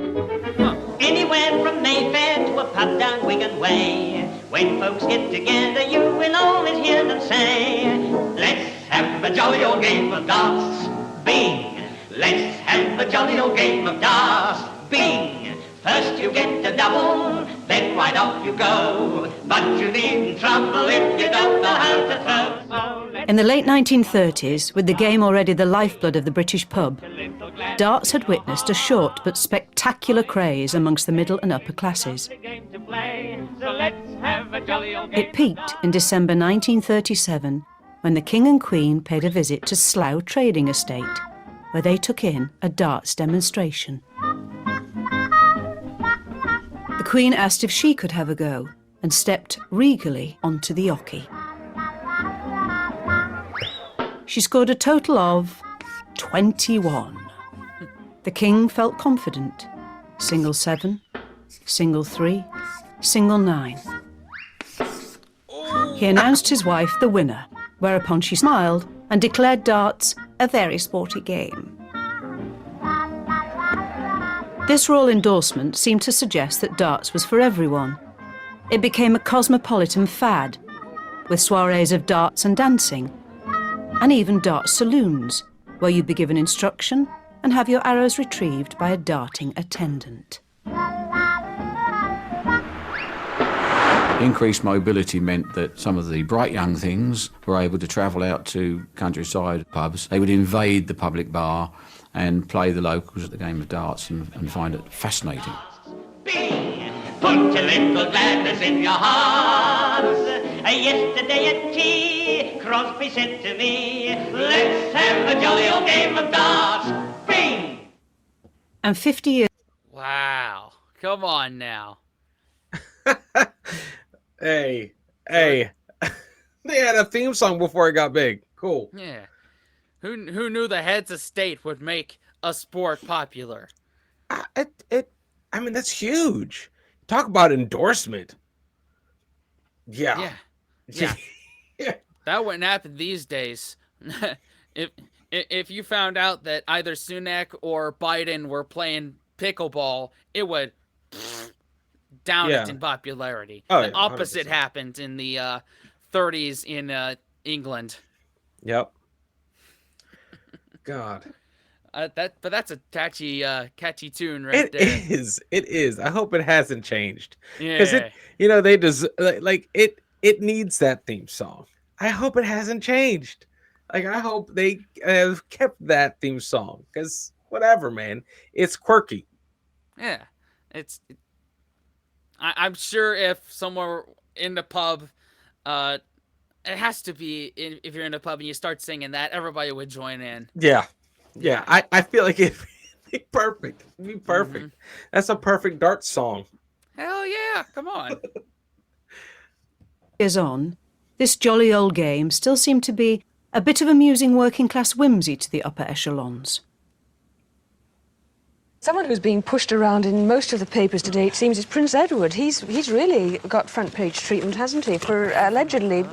[SPEAKER 7] Anywhere from Mayfair to a pub down Wigan Way, when folks get together, you will always hear them say, let's have a jolly old game of darts, bing. Let's have a jolly old game of darts, bing. First you get a double, then right off you go, but you needn't trouble if you don't know how to throw.
[SPEAKER 3] In the late 1930s, with the game already the lifeblood of the British pub, darts had witnessed a short but spectacular craze amongst the middle and upper classes. It peaked in December 1937 when the King and Queen paid a visit to Slough Trading Estate, where they took in a darts demonstration. The Queen asked if she could have a go and stepped regally onto the oche. She scored a total of 21. The King felt confident. Single 7, single 3, single 9. He announced his wife the winner, whereupon she smiled and declared darts a very sporty game. This royal endorsement seemed to suggest that darts was for everyone. It became a cosmopolitan fad, with soirees of darts and dancing, and even dart saloons, where you'd be given instruction and have your arrows retrieved by a darting attendant.
[SPEAKER 13] Increased mobility meant that some of the bright young things were able to travel out to countryside pubs. They would invade the public bar and play the locals at the game of darts and find it fascinating.
[SPEAKER 7] Put a little gladness in your hearts. Yesterday at tea, Crosby said to me, let's have a jolly old game of darts. Bing!
[SPEAKER 3] And 50 years...
[SPEAKER 1] Wow. Come on now.
[SPEAKER 2] Hey. They had a theme song before it got big. Cool.
[SPEAKER 1] Yeah. Who knew the heads of state would make a sport popular?
[SPEAKER 2] I mean, that's huge. Talk about endorsement. Yeah.
[SPEAKER 1] That wouldn't happen these days. If you found out that either Sunak or Biden were playing pickleball, it would down it in popularity.
[SPEAKER 2] Oh,
[SPEAKER 1] the opposite happened in the 30s in England.
[SPEAKER 2] Yep. God.
[SPEAKER 1] But that's a catchy tune right there.
[SPEAKER 2] It is. I hope it hasn't changed.
[SPEAKER 1] Yeah.
[SPEAKER 2] Because it needs that theme song. I hope it hasn't changed. Like, I hope they have kept that theme song. Because whatever, man, it's quirky.
[SPEAKER 1] Yeah, I'm sure if somewhere in the pub, it has to be if you're in a pub and you start singing that, everybody would join in.
[SPEAKER 2] Yeah. I feel like it'd be perfect. It'd be perfect. Mm-hmm. That's a perfect darts song.
[SPEAKER 1] Hell yeah! Come on.
[SPEAKER 3] Years on, this jolly old game still seemed to be a bit of amusing working-class whimsy to the upper echelons.
[SPEAKER 8] Someone who's being pushed around in most of the papers today, it seems, is Prince Edward. He's really got front-page treatment, hasn't he, for allegedly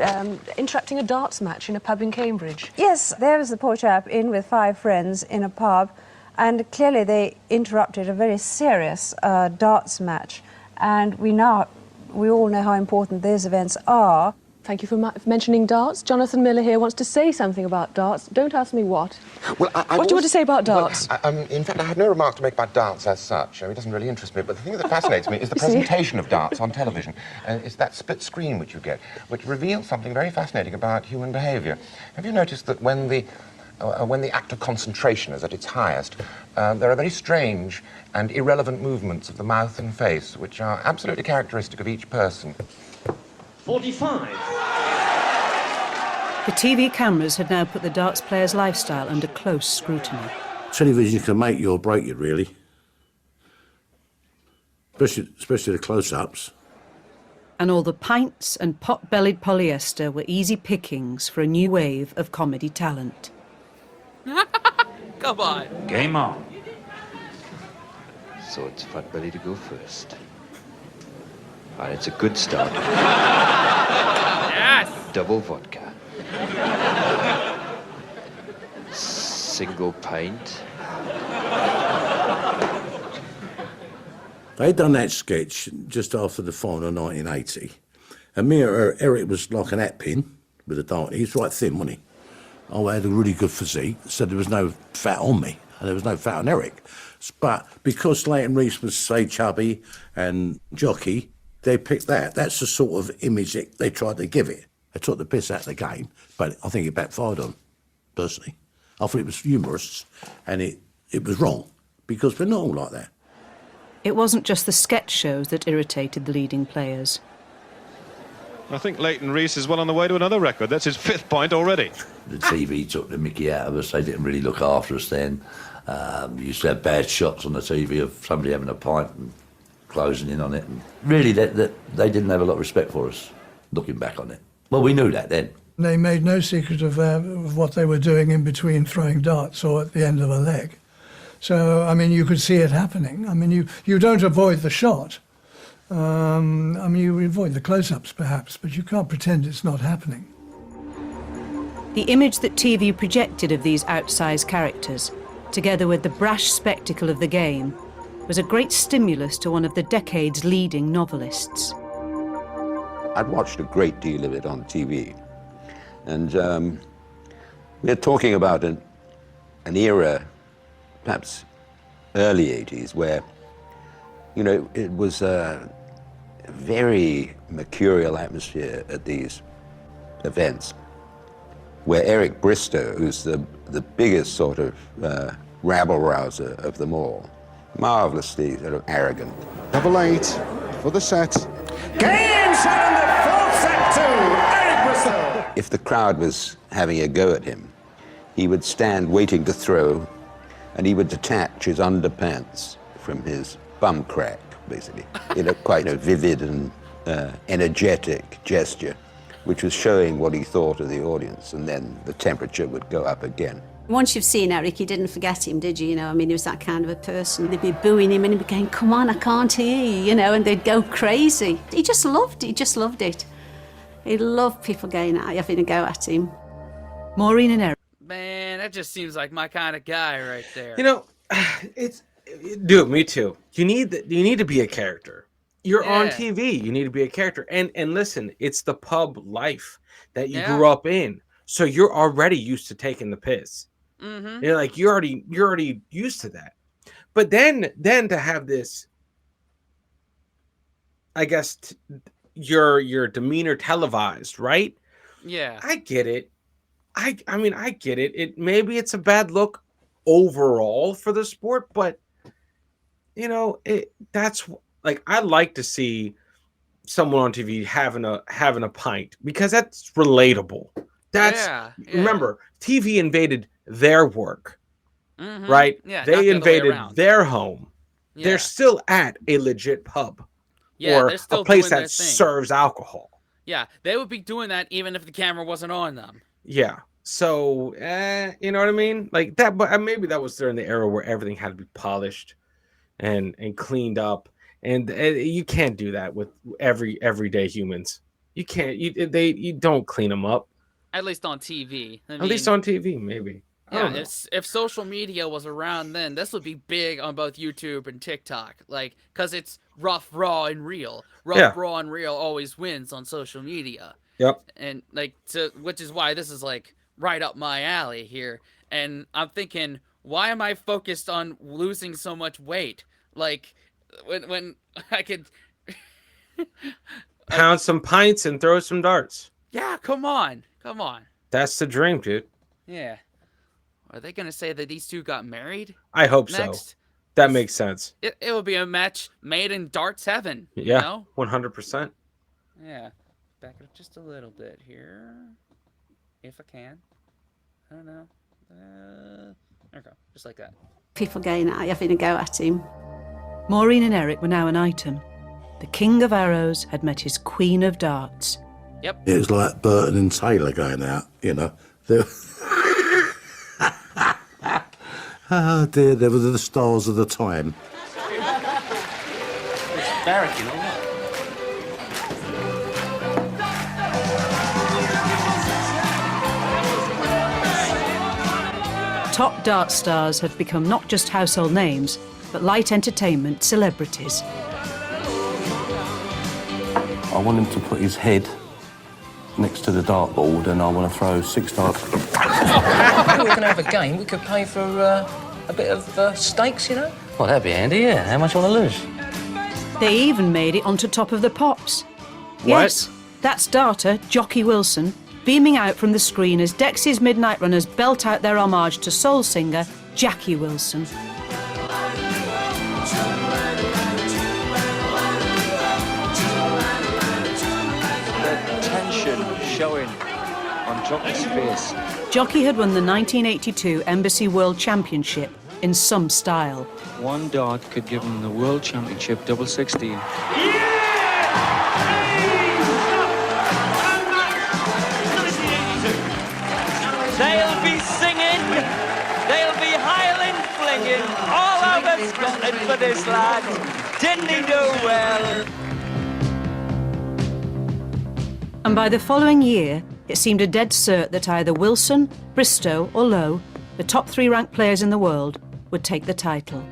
[SPEAKER 8] interrupting a darts match in a pub in Cambridge?
[SPEAKER 22] Yes, there was the poor chap in with 5 friends in a pub, and clearly they interrupted a very serious darts match. And we all know how important those events are.
[SPEAKER 8] Thank you for mentioning darts. Jonathan Miller here wants to say something about darts. Don't ask me what.
[SPEAKER 23] Well,
[SPEAKER 8] what do you want to say about darts?
[SPEAKER 23] Well, in fact, I had no remark to make about darts as such. It doesn't really interest me. But the thing that fascinates me is the presentation of darts on television. It's that split screen which you get, which reveals something very fascinating about human behaviour. Have you noticed that when the act of concentration is at its highest, there are very strange and irrelevant movements of the mouth and face, which are absolutely characteristic of each person?
[SPEAKER 8] 45.
[SPEAKER 3] The TV cameras had now put the darts player's lifestyle under close scrutiny.
[SPEAKER 9] Television can make you or break you, really. Especially the close-ups.
[SPEAKER 3] And all the pints and pot-bellied polyester were easy pickings for a new wave of comedy talent.
[SPEAKER 1] Come on.
[SPEAKER 24] Game on. So it's Fat Belly to go first. And it's a good start.
[SPEAKER 1] Yes!
[SPEAKER 24] Double vodka. Single pint.
[SPEAKER 9] They'd done that sketch just after the final 1980. And me and Eric was like an hat pin with a dart. He was right thin, wasn't he? I had a really good physique, so there was no fat on me, and there was no fat on Eric. But because Leighton Reese was, say, chubby and jockey, they picked that. That's the sort of image that they tried to give it. They took the piss out of the game, but I think it backfired on, personally. I thought it was humorous, and it it was wrong, because we're not all like that.
[SPEAKER 3] It wasn't just the sketch shows that irritated the leading players.
[SPEAKER 10] I think Leighton Rees is well on the way to another record. That's his 5th point already.
[SPEAKER 4] The TV took the mickey out of us. They didn't really look after us then. You used to have bad shots on the TV of somebody having a pint and closing in on it. And really, they didn't have a lot of respect for us, looking back on it. Well, we knew that then.
[SPEAKER 19] They made no secret of what they were doing in between throwing darts or at the end of a leg. So, I mean, you could see it happening. I mean, you don't avoid the shot. I mean, you avoid the close-ups, perhaps, but you can't pretend it's not happening.
[SPEAKER 3] The image that TV projected of these outsized characters, together with the brash spectacle of the game, was a great stimulus to one of the decade's leading novelists.
[SPEAKER 12] I'd watched a great deal of it on TV, and we're talking about an era, perhaps early 80s, where, you know, it was a very mercurial atmosphere at these events, where Eric Bristow, who's the biggest sort of rabble-rouser of them all, marvelously sort of arrogant.
[SPEAKER 20] Double 8 for the set.
[SPEAKER 12] Game set in the 4th set to Eric Bristow. If the crowd was having a go at him, he would stand waiting to throw, and he would detach his underpants from his bum crack, basically, in a quite a vivid and energetic gesture, which was showing what he thought of the audience, and then the temperature would go up again.
[SPEAKER 6] Once you've seen Eric, you didn't forget him, did you? You know, I mean, he was that kind of a person. They'd be booing him and he'd be going, come on, I can't hear you, you know, and they'd go crazy. He just loved it. He loved people having a go at him.
[SPEAKER 3] Maureen and Eric.
[SPEAKER 1] Man, that just seems like my kind of guy right there.
[SPEAKER 2] You know, dude, me too. You need to be a character. You're on TV. You need to be a character. And listen, it's the pub life that you grew up in. So you're already used to taking the piss.
[SPEAKER 1] Mm-hmm.
[SPEAKER 2] You're like you're already used to that. But then to have this, I guess, your demeanor televised, right?
[SPEAKER 1] Yeah.
[SPEAKER 2] I get it. I mean, I get it. Maybe it's a bad look overall for the sport, but you know, that's like, I like to see someone on TV having a pint, because that's relatable. That's remember, TV invaded their work, right?
[SPEAKER 1] Yeah,
[SPEAKER 2] they invaded
[SPEAKER 1] the
[SPEAKER 2] their home.
[SPEAKER 1] Yeah.
[SPEAKER 2] They're still at a legit pub or a place that serves alcohol.
[SPEAKER 1] Yeah, they would be doing that even if the camera wasn't on them.
[SPEAKER 2] Yeah. So, you know what I mean? Like that, but maybe that was during the era where everything had to be polished and cleaned up. And you can't do that with everyday humans. You can't. You don't clean them up.
[SPEAKER 1] At least on TV.
[SPEAKER 2] At least on TV, maybe.
[SPEAKER 1] Yeah, if social media was around then, this would be big on both YouTube and TikTok. Like, because it's rough, raw, and real. Rough, raw, and real always wins on social media.
[SPEAKER 2] Yep.
[SPEAKER 1] And like, which is why this is like right up my alley here. And I'm thinking, why am I focused on losing so much weight? Like, when I could
[SPEAKER 2] pound some pints and throw some darts.
[SPEAKER 1] Yeah, come on.
[SPEAKER 2] That's the dream, dude.
[SPEAKER 1] Yeah. Are they gonna say that these two got married?
[SPEAKER 2] I hope
[SPEAKER 1] next?
[SPEAKER 2] so. That makes sense.
[SPEAKER 1] It will be a match made in darts heaven.
[SPEAKER 2] Yeah,
[SPEAKER 1] you know?
[SPEAKER 2] 100%.
[SPEAKER 1] Yeah. Back it up just a little bit here, if I can. I don't know. There we go, just like that.
[SPEAKER 6] People having a go at him.
[SPEAKER 3] Maureen and Eric were now an item. The king of arrows had met his queen of darts.
[SPEAKER 1] Yep.
[SPEAKER 9] It was like Burton and Taylor going out, you know. Oh dear, they were the stars of the time.
[SPEAKER 14] Barrack, you know.
[SPEAKER 3] Top dart stars had become not just household names, but light entertainment celebrities.
[SPEAKER 16] I want him to put his head next to the dartboard, and I want to throw 6 darts.
[SPEAKER 25] If we can have a game, we could pay for a bit of stakes, you know?
[SPEAKER 14] Well, that'd be handy, yeah. How much you want to lose?
[SPEAKER 3] They even made it onto Top of the Pops.
[SPEAKER 2] What?
[SPEAKER 3] Yes, that's darter Jockey Wilson beaming out from the screen as Dexys Midnight Runners belt out their homage to soul singer Jackie Wilson.
[SPEAKER 5] The tension showing on Jockey's face.
[SPEAKER 3] Jockey had won the 1982 Embassy World Championship in some style.
[SPEAKER 5] One dart could give him the World Championship double 16.
[SPEAKER 11] They'll be singing, they'll be howling, flinging all over Scotland for this lad. Didn't he do well?
[SPEAKER 3] And by the following year, it seemed a dead cert that either Wilson, Bristow or Lowe, the top 3 ranked players in the world, would take the title.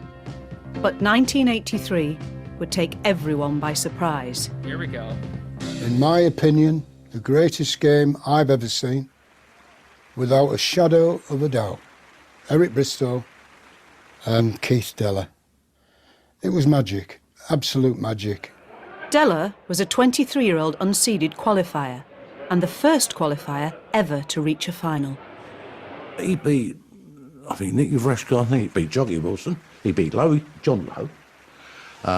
[SPEAKER 3] But 1983 would take everyone by surprise.
[SPEAKER 1] Here we go.
[SPEAKER 15] In my opinion, the greatest game I've ever seen, without a shadow of a doubt. Eric Bristow and Keith Deller. It was magic, absolute magic.
[SPEAKER 3] Deller was a 23-year-old unseeded qualifier and the first qualifier ever to reach a final.
[SPEAKER 9] He beat, I think, Nicky Vreshko, I think he beat Jockey Wilson, he beat Lowe, John Lowe.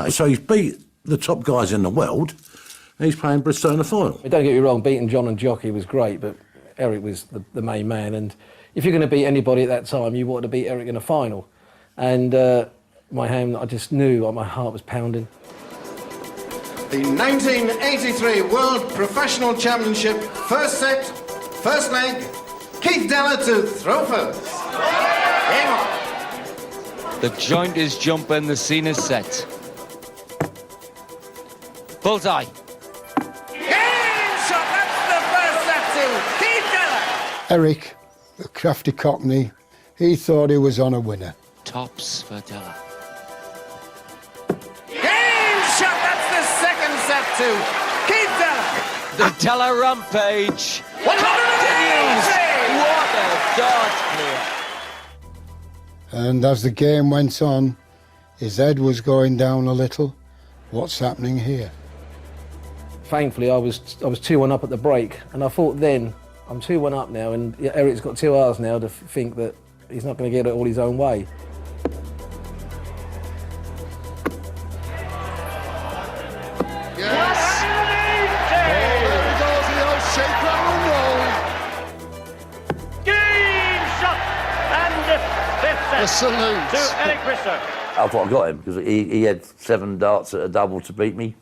[SPEAKER 9] So he's beat the top guys in the world, and he's playing Bristow in the final.
[SPEAKER 16] Don't get me wrong, beating John and Jockey was great, but Eric was the main man, and if you're going to beat anybody at that time, you wanted to beat Eric in a final. And my hand, I just knew, my heart was pounding.
[SPEAKER 17] The 1983 World Professional Championship, first set, first leg, Keith Deller to throw first. Game on.
[SPEAKER 5] The joint is jumping, the scene is set. Bullseye.
[SPEAKER 15] Eric, the crafty Cockney, he thought he was on a winner.
[SPEAKER 5] Tops for Deller.
[SPEAKER 17] Game shot, that's the second set to Keith Deller.
[SPEAKER 5] The Deller rampage continues. What a dart player.
[SPEAKER 15] And as the game went on, his head was going down a little. What's happening here?
[SPEAKER 16] Thankfully, I was 2-1 up at the break, and I thought then, I'm 2-1 up now, and Eric's got 2 hours now to think that he's not going to get it all his own way.
[SPEAKER 17] Yes! Oh, there he goes, the old shaker and roll.
[SPEAKER 11] Game shot! And fifth set
[SPEAKER 17] A salute.
[SPEAKER 11] to Eric Bristow.
[SPEAKER 4] I thought I got him because he had 7 darts at a double to beat me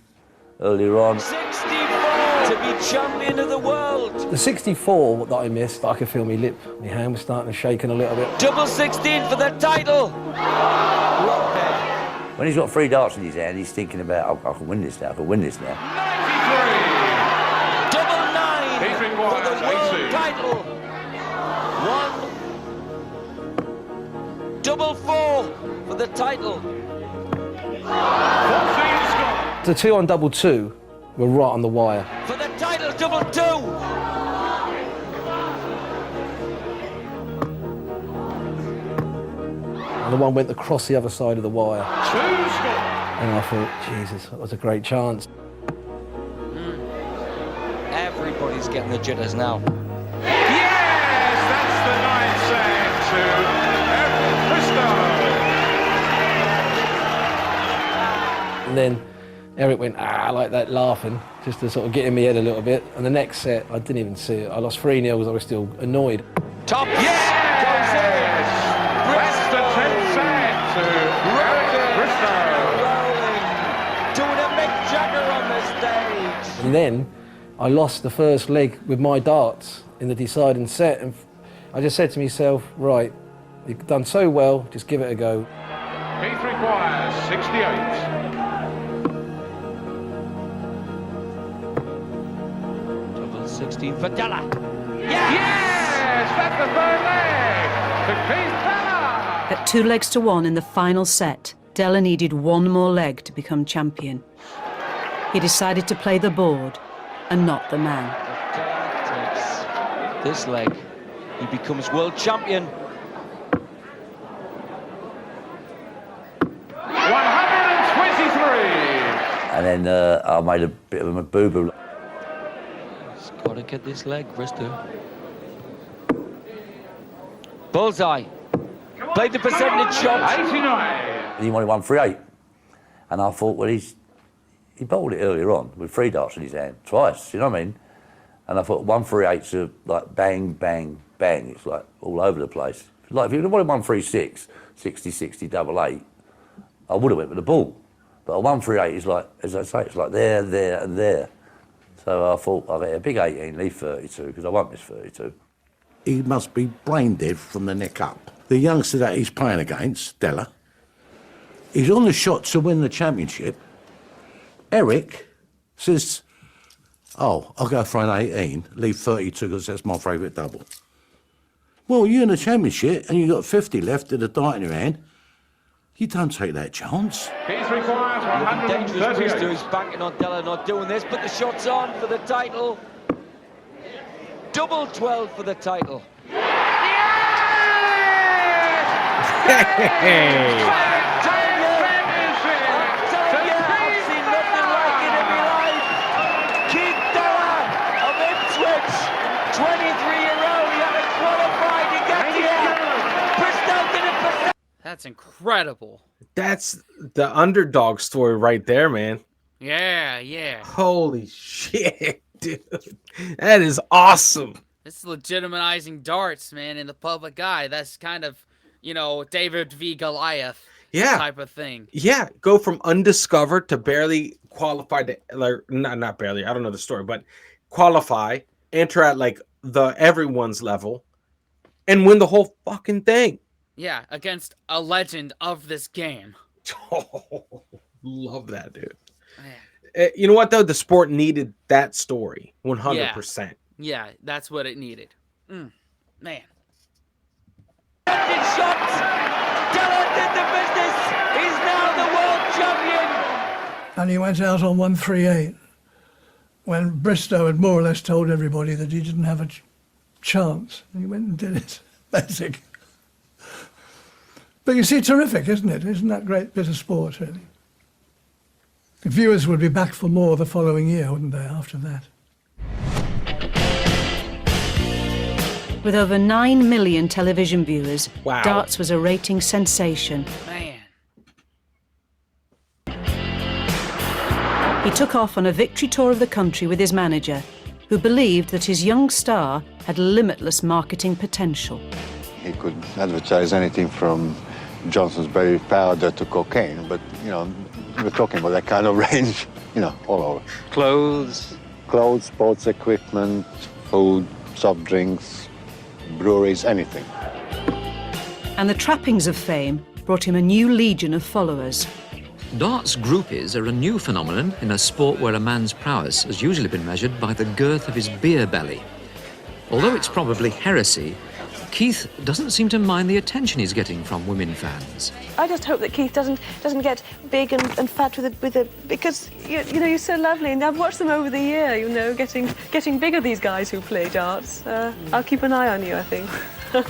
[SPEAKER 4] earlier on.
[SPEAKER 11] 64 to be champion of the world.
[SPEAKER 16] The 64 that I missed, I could feel my lip, my hand was starting to shaking a little bit.
[SPEAKER 11] Double 16 for the title.
[SPEAKER 4] When he's got 3 darts in his hand, he's thinking about, I can win this now, I can win this now.
[SPEAKER 11] 93. Double 9 for the world title. 1. Double 4 for the title.
[SPEAKER 16] The 2 on double 2 were right on the wire.
[SPEAKER 11] For the title, double 2.
[SPEAKER 16] And the one went across the other side of the wire. 2 score. And I thought, Jesus, that was a great chance.
[SPEAKER 5] Everybody's getting the jitters now.
[SPEAKER 10] Yes, that's the 9 set to Eric Bristow.
[SPEAKER 16] And then Eric went, like that, laughing, just to sort of get in my head a little bit. And the next set, I didn't even see it. I lost 3-0 because I was still annoyed.
[SPEAKER 5] Top, yes!
[SPEAKER 10] That's the 10th set to Eric Bristow.
[SPEAKER 11] Rolling, doing a Mick Jagger on the stage.
[SPEAKER 16] And then I lost the first leg with my darts in the deciding set. And I just said to myself, right, you've done so well, just give it a go.
[SPEAKER 10] Keith requires 68.
[SPEAKER 11] 16 for Deller.
[SPEAKER 10] Yes, that's the 3rd leg to Keith Deller.
[SPEAKER 3] At 2 legs to 1 in the final set, Deller needed 1 more leg to become champion. He decided to play the board and not the man.
[SPEAKER 5] Takes this leg. He becomes world champion.
[SPEAKER 10] 123.
[SPEAKER 4] And then I made a bit of a boo-boo.
[SPEAKER 5] Got to
[SPEAKER 11] back at this leg, Bristow. Bullseye. Played the percentage shot.
[SPEAKER 24] 89. He wanted 138. And I thought, well, he bowled it earlier on with 3 darts in his hand, twice, you know what I mean? And I thought 138's like bang, bang, bang. It's like all over the place. Like if you'd wanted 136, 60, 60, double 8, I would have went with the ball. But a 138 is like, as I say, it's like there, there, and there. So I thought I'll get a big 18, leave 32, because I won't miss 32.
[SPEAKER 9] He must be brain dead from the neck up. The youngster that he's playing against, Della, he's on the shot to win the championship. Eric says, oh, I'll go for an 18, leave 32 because that's my favourite double. Well, you're in the championship and you've got 50 left with a dart in your hand. You don't take that chance.
[SPEAKER 10] He's required
[SPEAKER 11] Dangerous
[SPEAKER 10] 138.
[SPEAKER 11] Bristow is banking on Della not doing this, but the shot's on for the title. Double 12 for the title.
[SPEAKER 1] That's incredible.
[SPEAKER 2] That's the underdog story right there, man.
[SPEAKER 1] Yeah, yeah.
[SPEAKER 2] Holy shit, dude. That is awesome.
[SPEAKER 1] It's legitimizing darts, man, in the public eye. That's kind of, you know, David v. Goliath type of thing.
[SPEAKER 2] Yeah, go from undiscovered to barely qualified to, like, not barely, I don't know the story, but qualify, enter at like the everyone's level, and win the whole fucking thing.
[SPEAKER 1] Yeah, against a legend of this game.
[SPEAKER 2] Oh, love that, dude. You know what, though? The sport needed that story, 100%.
[SPEAKER 1] Yeah, that's what it needed. Man.
[SPEAKER 11] Shots! Della did the business! He's now the world champion!
[SPEAKER 19] And he went out on 138 when Bristow had more or less told everybody that he didn't have a chance. And he went and did it. Basic. But you see, terrific, isn't it? Isn't that a great bit of sport, really? The viewers would be back for more the following year, wouldn't they, after that?
[SPEAKER 3] With over 9 million television viewers,
[SPEAKER 2] wow.
[SPEAKER 3] darts was a rating sensation.
[SPEAKER 1] Man.
[SPEAKER 3] He took off on a victory tour of the country with his manager, who believed that his young star had limitless marketing potential.
[SPEAKER 7] He could advertise anything from Johnson's berry powder to cocaine, but, you know, we're talking about that kind of range, you know, all over.
[SPEAKER 24] Clothes,
[SPEAKER 7] sports equipment, food, soft drinks, breweries, anything.
[SPEAKER 3] And the trappings of fame brought him a new legion of followers.
[SPEAKER 13] Darts groupies are a new phenomenon in a sport where a man's prowess has usually been measured by the girth of his beer belly. Although it's probably heresy, Keith doesn't seem to mind the attention he's getting from women fans.
[SPEAKER 8] I just hope that Keith doesn't get big and fat with a because you know you're so lovely, and I've watched them over the year. You know, getting bigger, these guys who play darts. I'll keep an eye on you, I think.
[SPEAKER 1] Good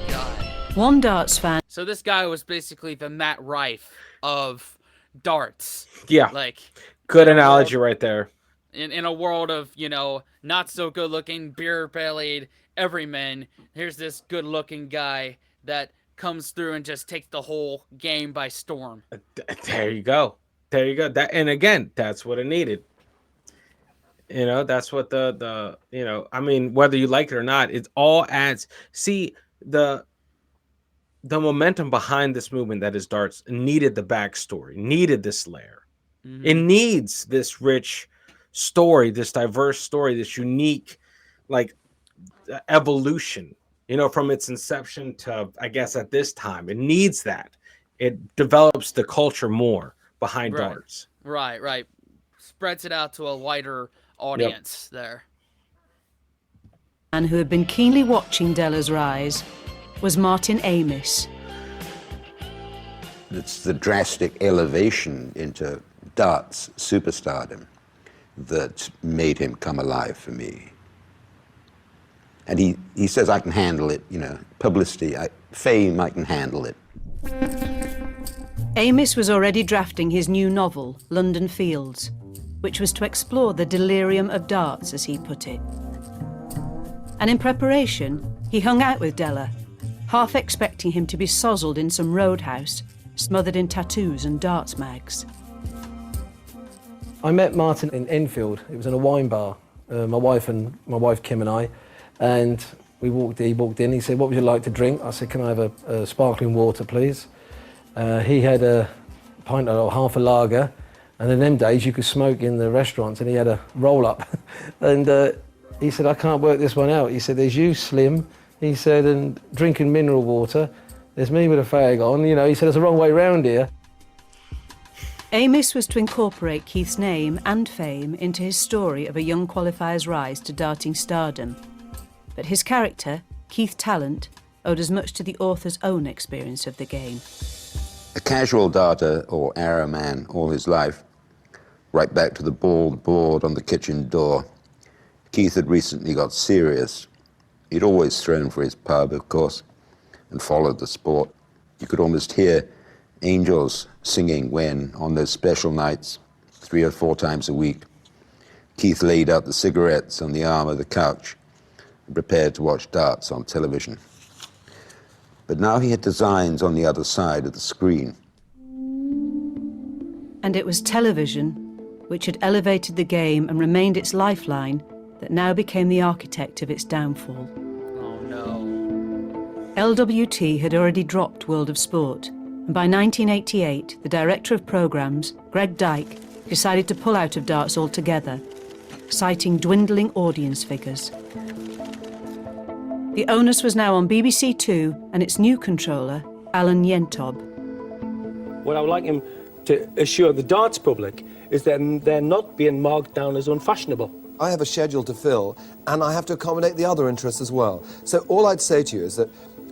[SPEAKER 1] God.
[SPEAKER 3] One darts fan.
[SPEAKER 1] So this guy was basically the Matt Rife of darts.
[SPEAKER 2] Yeah.
[SPEAKER 1] Like,
[SPEAKER 2] good analogy right there.
[SPEAKER 1] In a world of, you know, not so good looking, beer bellied everyman, here's this good looking guy that comes through and just takes the whole game by storm.
[SPEAKER 2] There you go. There you go. That, and again, that's what it needed. You know, that's what the you know, I mean, whether you like it or not, it all adds. See, the momentum behind this movement that is darts needed the backstory, needed this layer. Mm-hmm. It needs this rich story, this diverse story, this unique, like, evolution, you know, from its inception to, I guess, at this time. It needs that. It develops the culture more behind darts.
[SPEAKER 1] Right. Spreads it out to a wider audience there.
[SPEAKER 3] The man who had been keenly watching Della's rise was Martin Amis.
[SPEAKER 12] It's the drastic elevation into darts superstardom that made him come alive for me. And he says, I can handle it, you know, publicity, fame, I can handle it.
[SPEAKER 3] Amis was already drafting his new novel, London Fields. which was to explore the delirium of darts, as he put it. And in preparation, he hung out with Della, half expecting him to be sozzled in some roadhouse, smothered in tattoos and darts mags.
[SPEAKER 16] I met Martin in Enfield. It was in a wine bar. My wife Kim and I, and he walked in. He said, "What would you like to drink?" I said, "Can I have a sparkling water, please?" He had a pint or half a lager, and in them days you could smoke in the restaurants, and he had a roll up. And he said, "I can't work this one out." He said, "There's you, Slim," he said, "and drinking mineral water. There's me with a fag on." You know, he said, "There's a wrong way round here."
[SPEAKER 3] Amos was to incorporate Keith's name and fame into his story of a young qualifier's rise to darting stardom. But his character, Keith Talent, owed as much to the author's own experience of the game.
[SPEAKER 12] A casual darter or arrow man all his life, right back to the bald board on the kitchen door. Keith had recently got serious. He'd always thrown for his pub, of course, and followed the sport. You could almost hear angels singing when, on those special nights, 3 or 4 times a week, Keith laid out the cigarettes on the arm of the couch and prepared to watch darts on television. But now he had designs on the other side of the screen.
[SPEAKER 3] And it was television, which had elevated the game and remained its lifeline, that now became the architect of its downfall.
[SPEAKER 1] Oh no.
[SPEAKER 3] LWT had already dropped World of Sport, and by 1988, the director of programmes, Greg Dyke, decided to pull out of darts altogether, citing dwindling audience figures. The onus was now on BBC Two and its new controller, Alan Yentob.
[SPEAKER 18] What I would like him to assure the darts public is that they're not being marked down as unfashionable.
[SPEAKER 20] I have a schedule to fill, and I have to accommodate the other interests as well. So all I'd say to you is that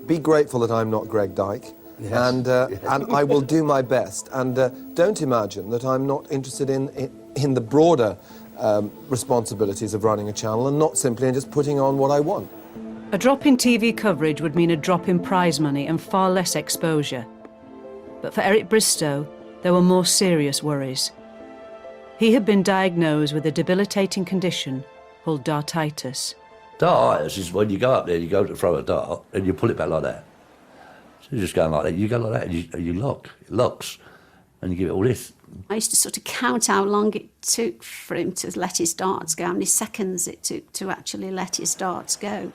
[SPEAKER 20] be grateful that I'm not Greg Dyke. Yes. And I will do my best. And don't imagine that I'm not interested in the broader responsibilities of running a channel and not simply in just putting on what I want.
[SPEAKER 3] A drop in TV coverage would mean a drop in prize money and far less exposure. But for Eric Bristow, there were more serious worries. He had been diagnosed with a debilitating condition called Dartitis.
[SPEAKER 4] Dartitis is when you go up there, you go to throw a dart, and you pull it back like that. So you're just going like that, you go like that, and you lock. It locks, and you give it all this.
[SPEAKER 6] I used to sort of count how long it took for him to let his darts go, how many seconds it took to actually let his darts go.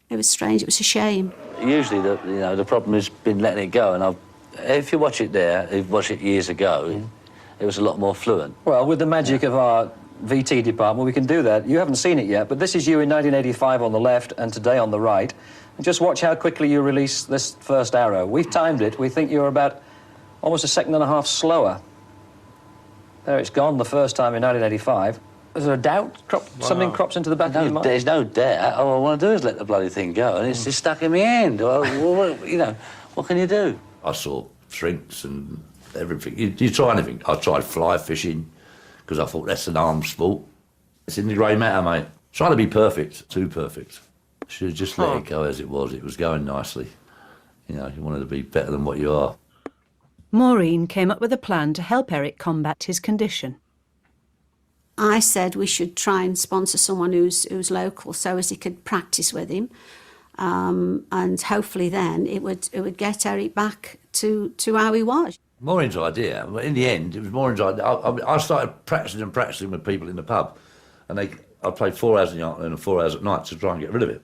[SPEAKER 6] It was strange, it was a shame.
[SPEAKER 24] Usually, the problem has been letting it go, and if you watch it there, if you watched it years ago, it was a lot more fluent.
[SPEAKER 25] Well, with the magic of our VT department, we can do that. You haven't seen it yet, but this is you in 1985 on the left and today on the right. And just watch how quickly you release this first arrow. We've timed it. We think you're about almost a second and a half slower. There it's gone the first time in 1985. Is there a doubt? Something crops into the back of your mind?
[SPEAKER 24] There's no doubt. All I want to do is let the bloody thing go, and it's just stuck in my hand. Well, what can you do? I saw shrinks and everything. You try anything. I tried fly fishing, because I thought that's an armed sport. It's in the grey matter, mate. Trying to be perfect, too perfect. Should have just let it go as it was. It was going nicely. You wanted to be better than what you are.
[SPEAKER 3] Maureen came up with a plan to help Eric combat his condition.
[SPEAKER 6] I said we should try and sponsor someone who's local so as he could practice with him. And hopefully then it would get Eric back to how he was.
[SPEAKER 4] Maureen's idea, but in the end, it was Maureen's idea. I started practicing with people in the pub, and I played 4 hours in the afternoon and 4 hours at night to try and get rid of it.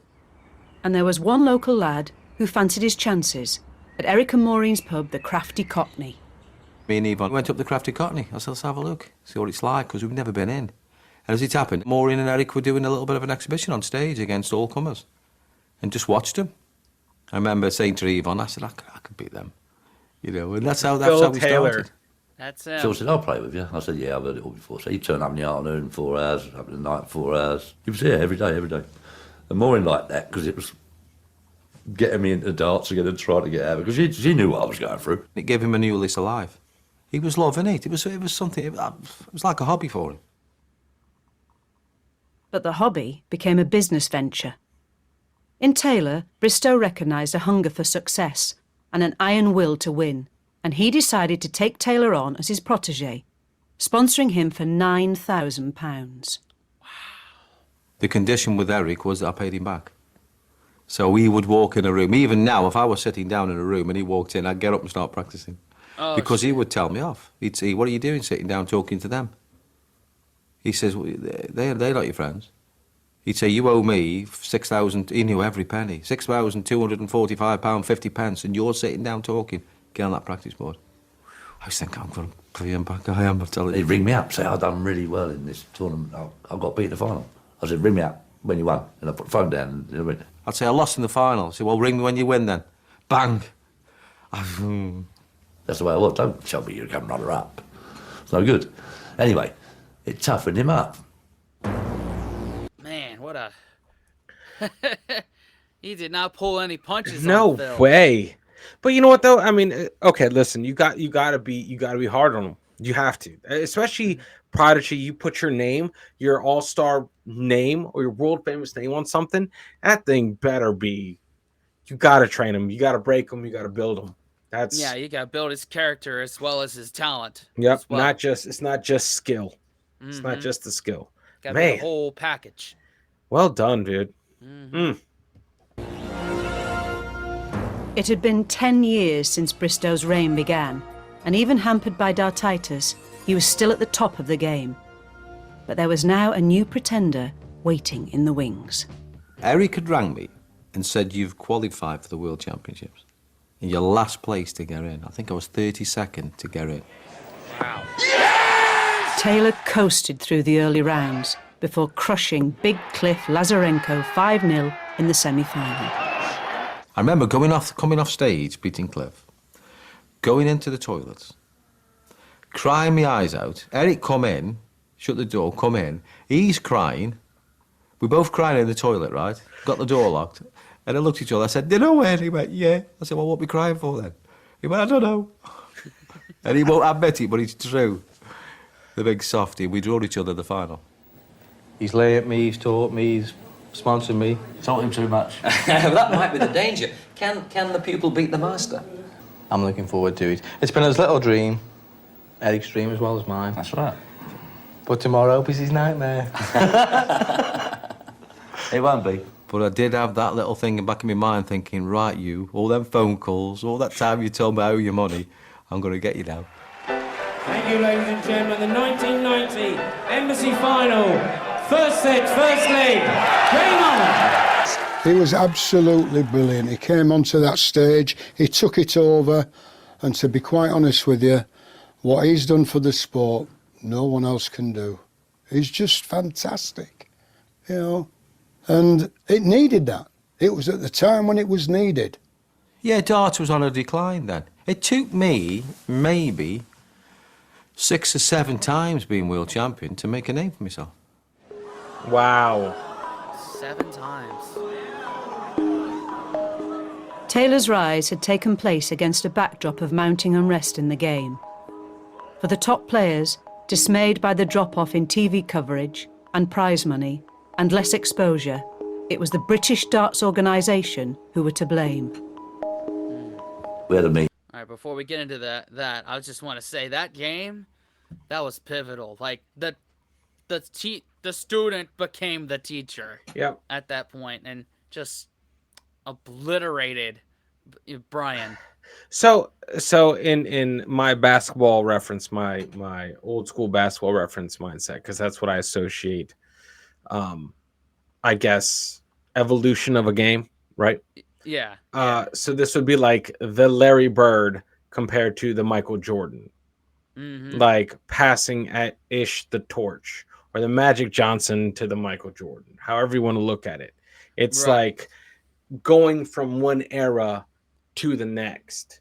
[SPEAKER 3] And there was one local lad who fancied his chances at Eric and Maureen's pub, the Crafty Cockney.
[SPEAKER 21] Me and Yvonne went up the Crafty Cockney. I said, let's have a look, see what it's like, because we've never been in. And as it happened, Maureen and Eric were doing a little bit of an exhibition on stage against all comers, and just watched them. I remember saying to Yvonne, I said, I could beat them. And that's how we started.
[SPEAKER 1] That's
[SPEAKER 4] So I said, I'll play with you. I said, yeah, I've heard it all before. So he'd turn up in the afternoon, 4 hours, up in the night, 4 hours. He was here every day. And Maureen liked that, because it was getting me into darts again and trying to get out of it, because she knew what I was going through.
[SPEAKER 21] It gave him a new lease of life. He was loving it. It was something, it was like a hobby for him.
[SPEAKER 3] But the hobby became a business venture. In Taylor, Bristow recognised a hunger for success and an iron will to win, and he decided to take Taylor on as his protégé, sponsoring him for £9,000.
[SPEAKER 21] The condition with Eric was that I paid him back. So he would walk in a room. Even now, if I was sitting down in a room and he walked in, I'd get up and start practicing.
[SPEAKER 1] Oh,
[SPEAKER 21] because he would tell me off. He'd say, what are you doing sitting down talking to them? He says, well, they're not your friends. He'd say, you owe me 6,000, he knew every penny, £6,245.50, and you're sitting down talking. Get on that practice board. I was thinking, I'm going to pay him back. I am, I'll tell you.
[SPEAKER 4] He'd ring me up, say, I've done really well in this tournament. I've got beat in the final. I said, ring me up when you won. And I put the phone down. And,
[SPEAKER 21] I'd say, I lost in the final. I'd say, well, ring me when you win then. Bang.
[SPEAKER 4] That's the way I was. Don't tell me you're coming runner-up. It's no good. Anyway, it toughened him up.
[SPEAKER 1] Man, what a... He did not pull any punches.
[SPEAKER 2] No
[SPEAKER 1] on Phil.
[SPEAKER 2] way. But you know what though? I mean, okay, listen, you gotta be hard on him. You have to, especially Prodigy. You put your name, your all-star name, or your world famous name on something. That thing better be. You gotta train him. You gotta break him. You gotta build him. That's
[SPEAKER 1] you gotta build his character as well as his talent.
[SPEAKER 2] Yep.
[SPEAKER 1] Well.
[SPEAKER 2] It's not just skill. It's not just the skill.
[SPEAKER 1] Gotta be the whole package.
[SPEAKER 2] Well done, dude.
[SPEAKER 3] It had been 10 years since Bristow's reign began, and even hampered by Dartitis, he was still at the top of the game. But there was now a new pretender waiting in the wings.
[SPEAKER 21] Eric had rang me and said, you've qualified for the World Championships. In your last place to get in. I think I was 32nd to get in.
[SPEAKER 1] Wow.
[SPEAKER 3] Taylor coasted through the early rounds before crushing Big Cliff Lazarenko 5-0 in the semi-final.
[SPEAKER 21] I remember coming off stage, beating Cliff, going into the toilets, crying my eyes out. Eric come in, shut the door, come in. He's crying. We're both crying in the toilet, right? Got the door locked. And I looked at each other. I said, do you know when? He went, yeah. I said, well, what are we crying for then? He went, I don't know. And he won't admit it, but it's true. The big softy. We drew each other the final. He's lay at me, he's taught me, he's sponsored me.
[SPEAKER 4] Taught him too much.
[SPEAKER 13] That might be the danger. Can the pupil beat the master?
[SPEAKER 21] I'm looking forward to it. It's been his little dream. Eric's dream as well as mine.
[SPEAKER 4] That's right.
[SPEAKER 21] But tomorrow is his nightmare.
[SPEAKER 4] It won't be.
[SPEAKER 21] But I did have that little thing in the back of my mind thinking, right, you, all them phone calls, all that time you told me I owe you money, I'm going to get you now.
[SPEAKER 14] Thank you, ladies and gentlemen. The 1990 Embassy Final. First set, first leg. Game on.
[SPEAKER 15] He was absolutely brilliant. He came onto that stage, he took it over, and to be quite honest with you, what he's done for the sport, no one else can do. He's just fantastic, you know. And it needed that. It was at the time when it was needed.
[SPEAKER 21] Yeah, darts was on a decline then. It took me maybe 6 or 7 times being world champion to make a name for myself.
[SPEAKER 2] Wow.
[SPEAKER 1] 7 times.
[SPEAKER 3] Taylor's rise had taken place against a backdrop of mounting unrest in the game. For the top players, dismayed by the drop-off in TV coverage and prize money and less exposure, it was the British Darts Organisation who were to blame.
[SPEAKER 4] Where to me?
[SPEAKER 1] All right, before we get into that, I just want to say that game, that was pivotal. Like the student became the teacher.
[SPEAKER 2] Yep.
[SPEAKER 1] At that point, and just obliterated Brian.
[SPEAKER 2] So in my basketball reference, my old school basketball reference mindset, because that's what I associate. I guess evolution of a game, right?
[SPEAKER 1] Yeah.
[SPEAKER 2] So this would be like the Larry Bird compared to the Michael Jordan, like passing at ish the torch, or the Magic Johnson to the Michael Jordan. However you want to look at it, it's like going from one era to the next.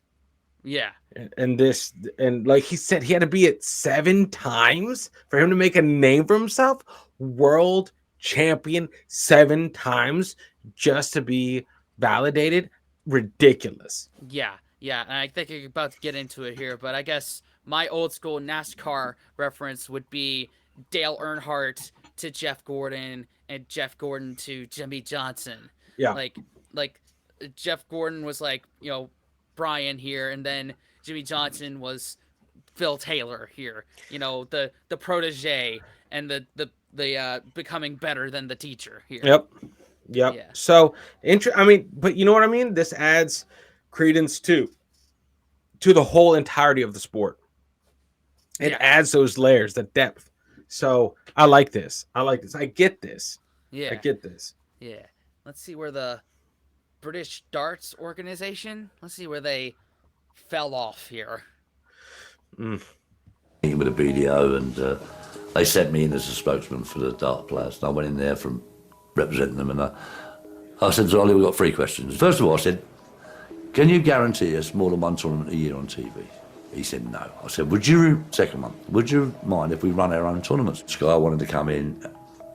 [SPEAKER 1] Yeah.
[SPEAKER 2] And like he said, he had to be at 7 times for him to make a name for himself. World champion 7 times just to be validated. Ridiculous.
[SPEAKER 1] Yeah. And I think I'm about to get into it here, but I guess my old school NASCAR reference would be Dale Earnhardt to Jeff Gordon and Jeff Gordon to Jimmy Johnson.
[SPEAKER 2] Yeah.
[SPEAKER 1] Like Jeff Gordon was like, Brian here, and then Jimmy Johnson was Phil Taylor here. The protege and the becoming better than the teacher here.
[SPEAKER 2] Yep.
[SPEAKER 1] Yeah.
[SPEAKER 2] So, but you know what I mean? This adds credence to the whole entirety of the sport. It adds those layers, the depth. So I like this. I get this.
[SPEAKER 1] Yeah.
[SPEAKER 2] I get this.
[SPEAKER 1] Yeah. Let's see where the British Darts Organization, let's see where they fell off here.
[SPEAKER 4] With a BDO, and they sent me in as a spokesman for the dart players. And I went in there from representing them, and I said to Ollie, we've got 3 questions. First of all, I said, can you guarantee us more than one tournament a year on TV? He said no. I said, second one, would you mind if we run our own tournaments? Sky wanted to come in,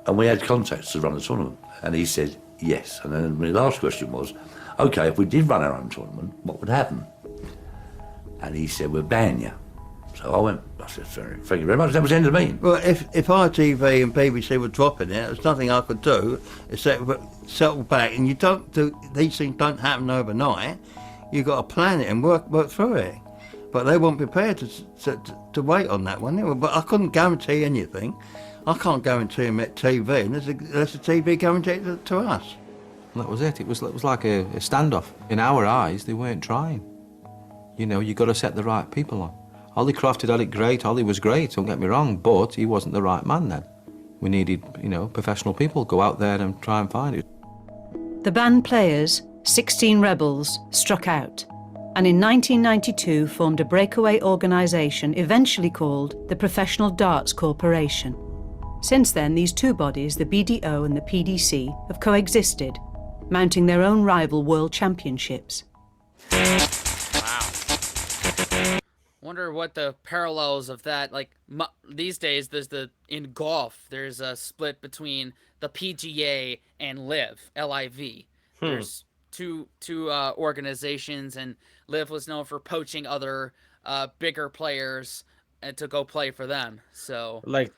[SPEAKER 4] and we had contacts to run a tournament. And he said yes. And then my last question was, okay, if we did run our own tournament, what would happen? And he said, we'll ban you. So I said, thank you very much. That was the end of the meeting.
[SPEAKER 5] Well, if ITV and BBC were dropping it, there's nothing I could do except settle back. And these things don't happen overnight. You've got to plan it and work through it. But they weren't prepared to wait on that one. But I couldn't guarantee anything. I can't guarantee them at TV unless the TV guaranteed it to us.
[SPEAKER 21] That was it. It was like a standoff. In our eyes, they weren't trying. You've got to set the right people on. Ollie Crofted had it great. Ollie was great, don't get me wrong, but he wasn't the right man then. We needed, professional people. Go out there and try and find it.
[SPEAKER 3] The band Players, 16 rebels, struck out, and in 1992 formed a breakaway organisation eventually called the Professional Darts Corporation. Since then, these two bodies, the BDO and the PDC, have coexisted, mounting their own rival world championships.
[SPEAKER 1] Wonder what the parallels of that, these days in golf, there's a split between the PGA and LIV. There's two organizations, and LIV was known for poaching other bigger players and to go play for them. So
[SPEAKER 2] like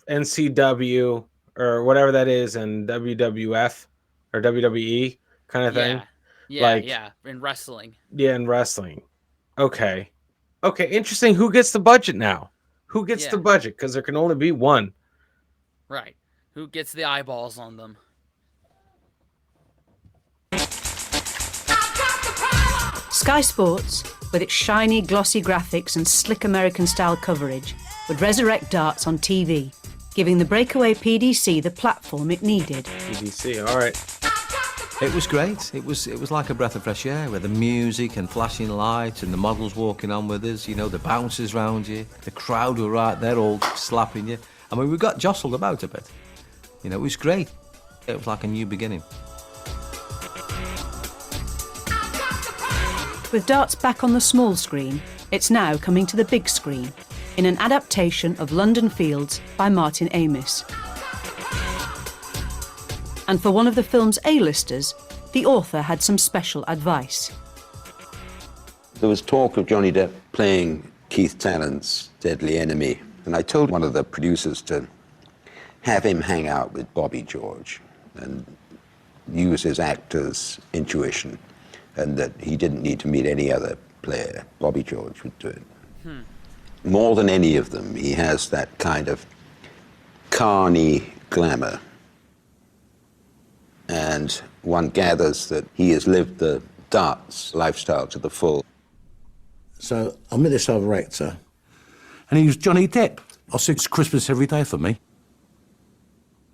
[SPEAKER 2] NCW or whatever that is, and WWF or WWE kind of thing.
[SPEAKER 1] Yeah, in wrestling.
[SPEAKER 2] Yeah, in wrestling. Okay, interesting. Who gets the budget now? Who gets the budget? Because there can only be one.
[SPEAKER 1] Right. Who gets the eyeballs on them?
[SPEAKER 3] Sky Sports, with its shiny, glossy graphics and slick American-style coverage, would resurrect darts on TV, giving the breakaway PDC the platform it needed.
[SPEAKER 2] PDC, all right.
[SPEAKER 21] It was great. It was like a breath of fresh air with the music and flashing lights and the models walking on with us, the bouncers round you, the crowd were right there all slapping you. I mean, we got jostled about a bit. It was great. It was like a new beginning.
[SPEAKER 3] With darts back on the small screen, it's now coming to the big screen in an adaptation of London Fields by Martin Amis. And for one of the film's A-listers, the author had some special advice.
[SPEAKER 12] There was talk of Johnny Depp playing Keith Tallant's deadly enemy, and I told one of the producers to have him hang out with Bobby George and use his actor's intuition, and that he didn't need to meet any other player. Bobby George would do it. More than any of them, he has that kind of carny glamour. And one gathers that he has lived the darts lifestyle to the full.
[SPEAKER 9] So I met this other actor, and he was Johnny Depp. I said, it's Christmas every day for me.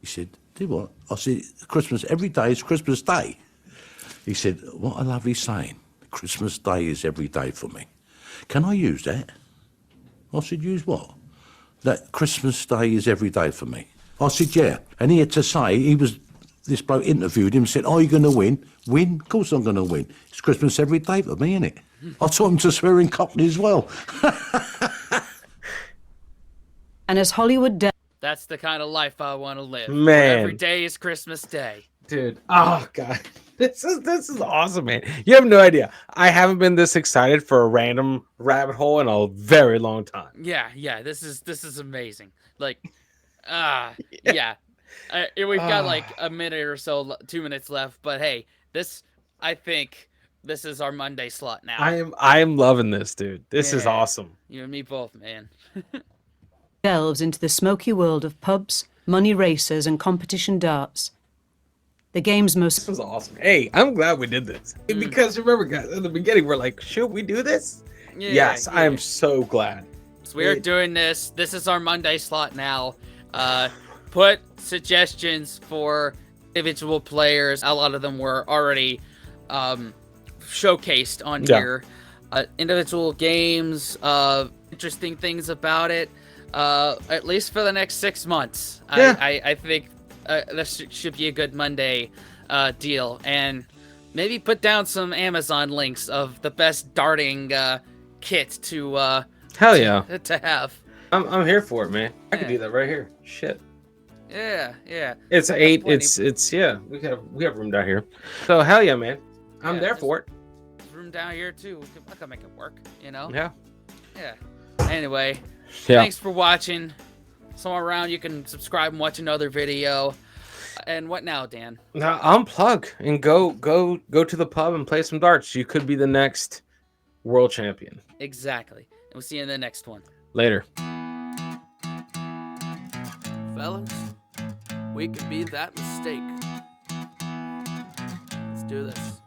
[SPEAKER 9] He said, do what? I said, Christmas every day is Christmas Day. He said, what a lovely saying. Christmas Day is every day for me. Can I use that? I said, use what? That Christmas Day is every day for me. I said, yeah. And he had to say, this bloke interviewed him and said, are you going to win? Win? Of course I'm going to win. It's Christmas every day for me, innit? I taught him to swear in Cockney as well.
[SPEAKER 3] And as Hollywood does...
[SPEAKER 1] That's the kind of life I want to live.
[SPEAKER 2] Man.
[SPEAKER 1] Every day is Christmas Day.
[SPEAKER 2] Dude. Oh, God. This is awesome, man. You have no idea. I haven't been this excited for a random rabbit hole in a very long time.
[SPEAKER 1] Yeah. This is amazing. Yeah. We've got like a minute or so, 2 minutes left, but hey, this, I think, this is our Monday slot now.
[SPEAKER 2] I am loving this, dude. This is awesome.
[SPEAKER 1] You and me both, man.
[SPEAKER 3] Delves into the smoky world of pubs, money racers, and competition darts. The game's most...
[SPEAKER 2] This was awesome. Hey, I'm glad we did this. Because remember, guys, in the beginning, we're like, should we do this? Yes, I am so glad.
[SPEAKER 1] So we are doing this. This is our Monday slot now. Put suggestions for individual players. A lot of them were already showcased on here. Individual games, interesting things about it. At least for the next 6 months. I think this should be a good Monday deal. And maybe put down some Amazon links of the best darting kit to
[SPEAKER 2] hell yeah
[SPEAKER 1] to have.
[SPEAKER 2] I'm here for it, man. I can do that right here. Shit.
[SPEAKER 1] Yeah.
[SPEAKER 2] It's 8. It's yeah. We have room down here. So hell yeah, man. I'm there for it.
[SPEAKER 1] Room down here too. I can make it work. You know.
[SPEAKER 2] Yeah.
[SPEAKER 1] Anyway.
[SPEAKER 2] Yeah.
[SPEAKER 1] Thanks for watching. Somewhere around you can subscribe and watch another video. And what now, Dan?
[SPEAKER 2] Now unplug and go to the pub and play some darts. You could be the next world champion.
[SPEAKER 1] Exactly. And we'll see you in the next one.
[SPEAKER 2] Later.
[SPEAKER 1] Fellas, we could be that mistake. Let's do this.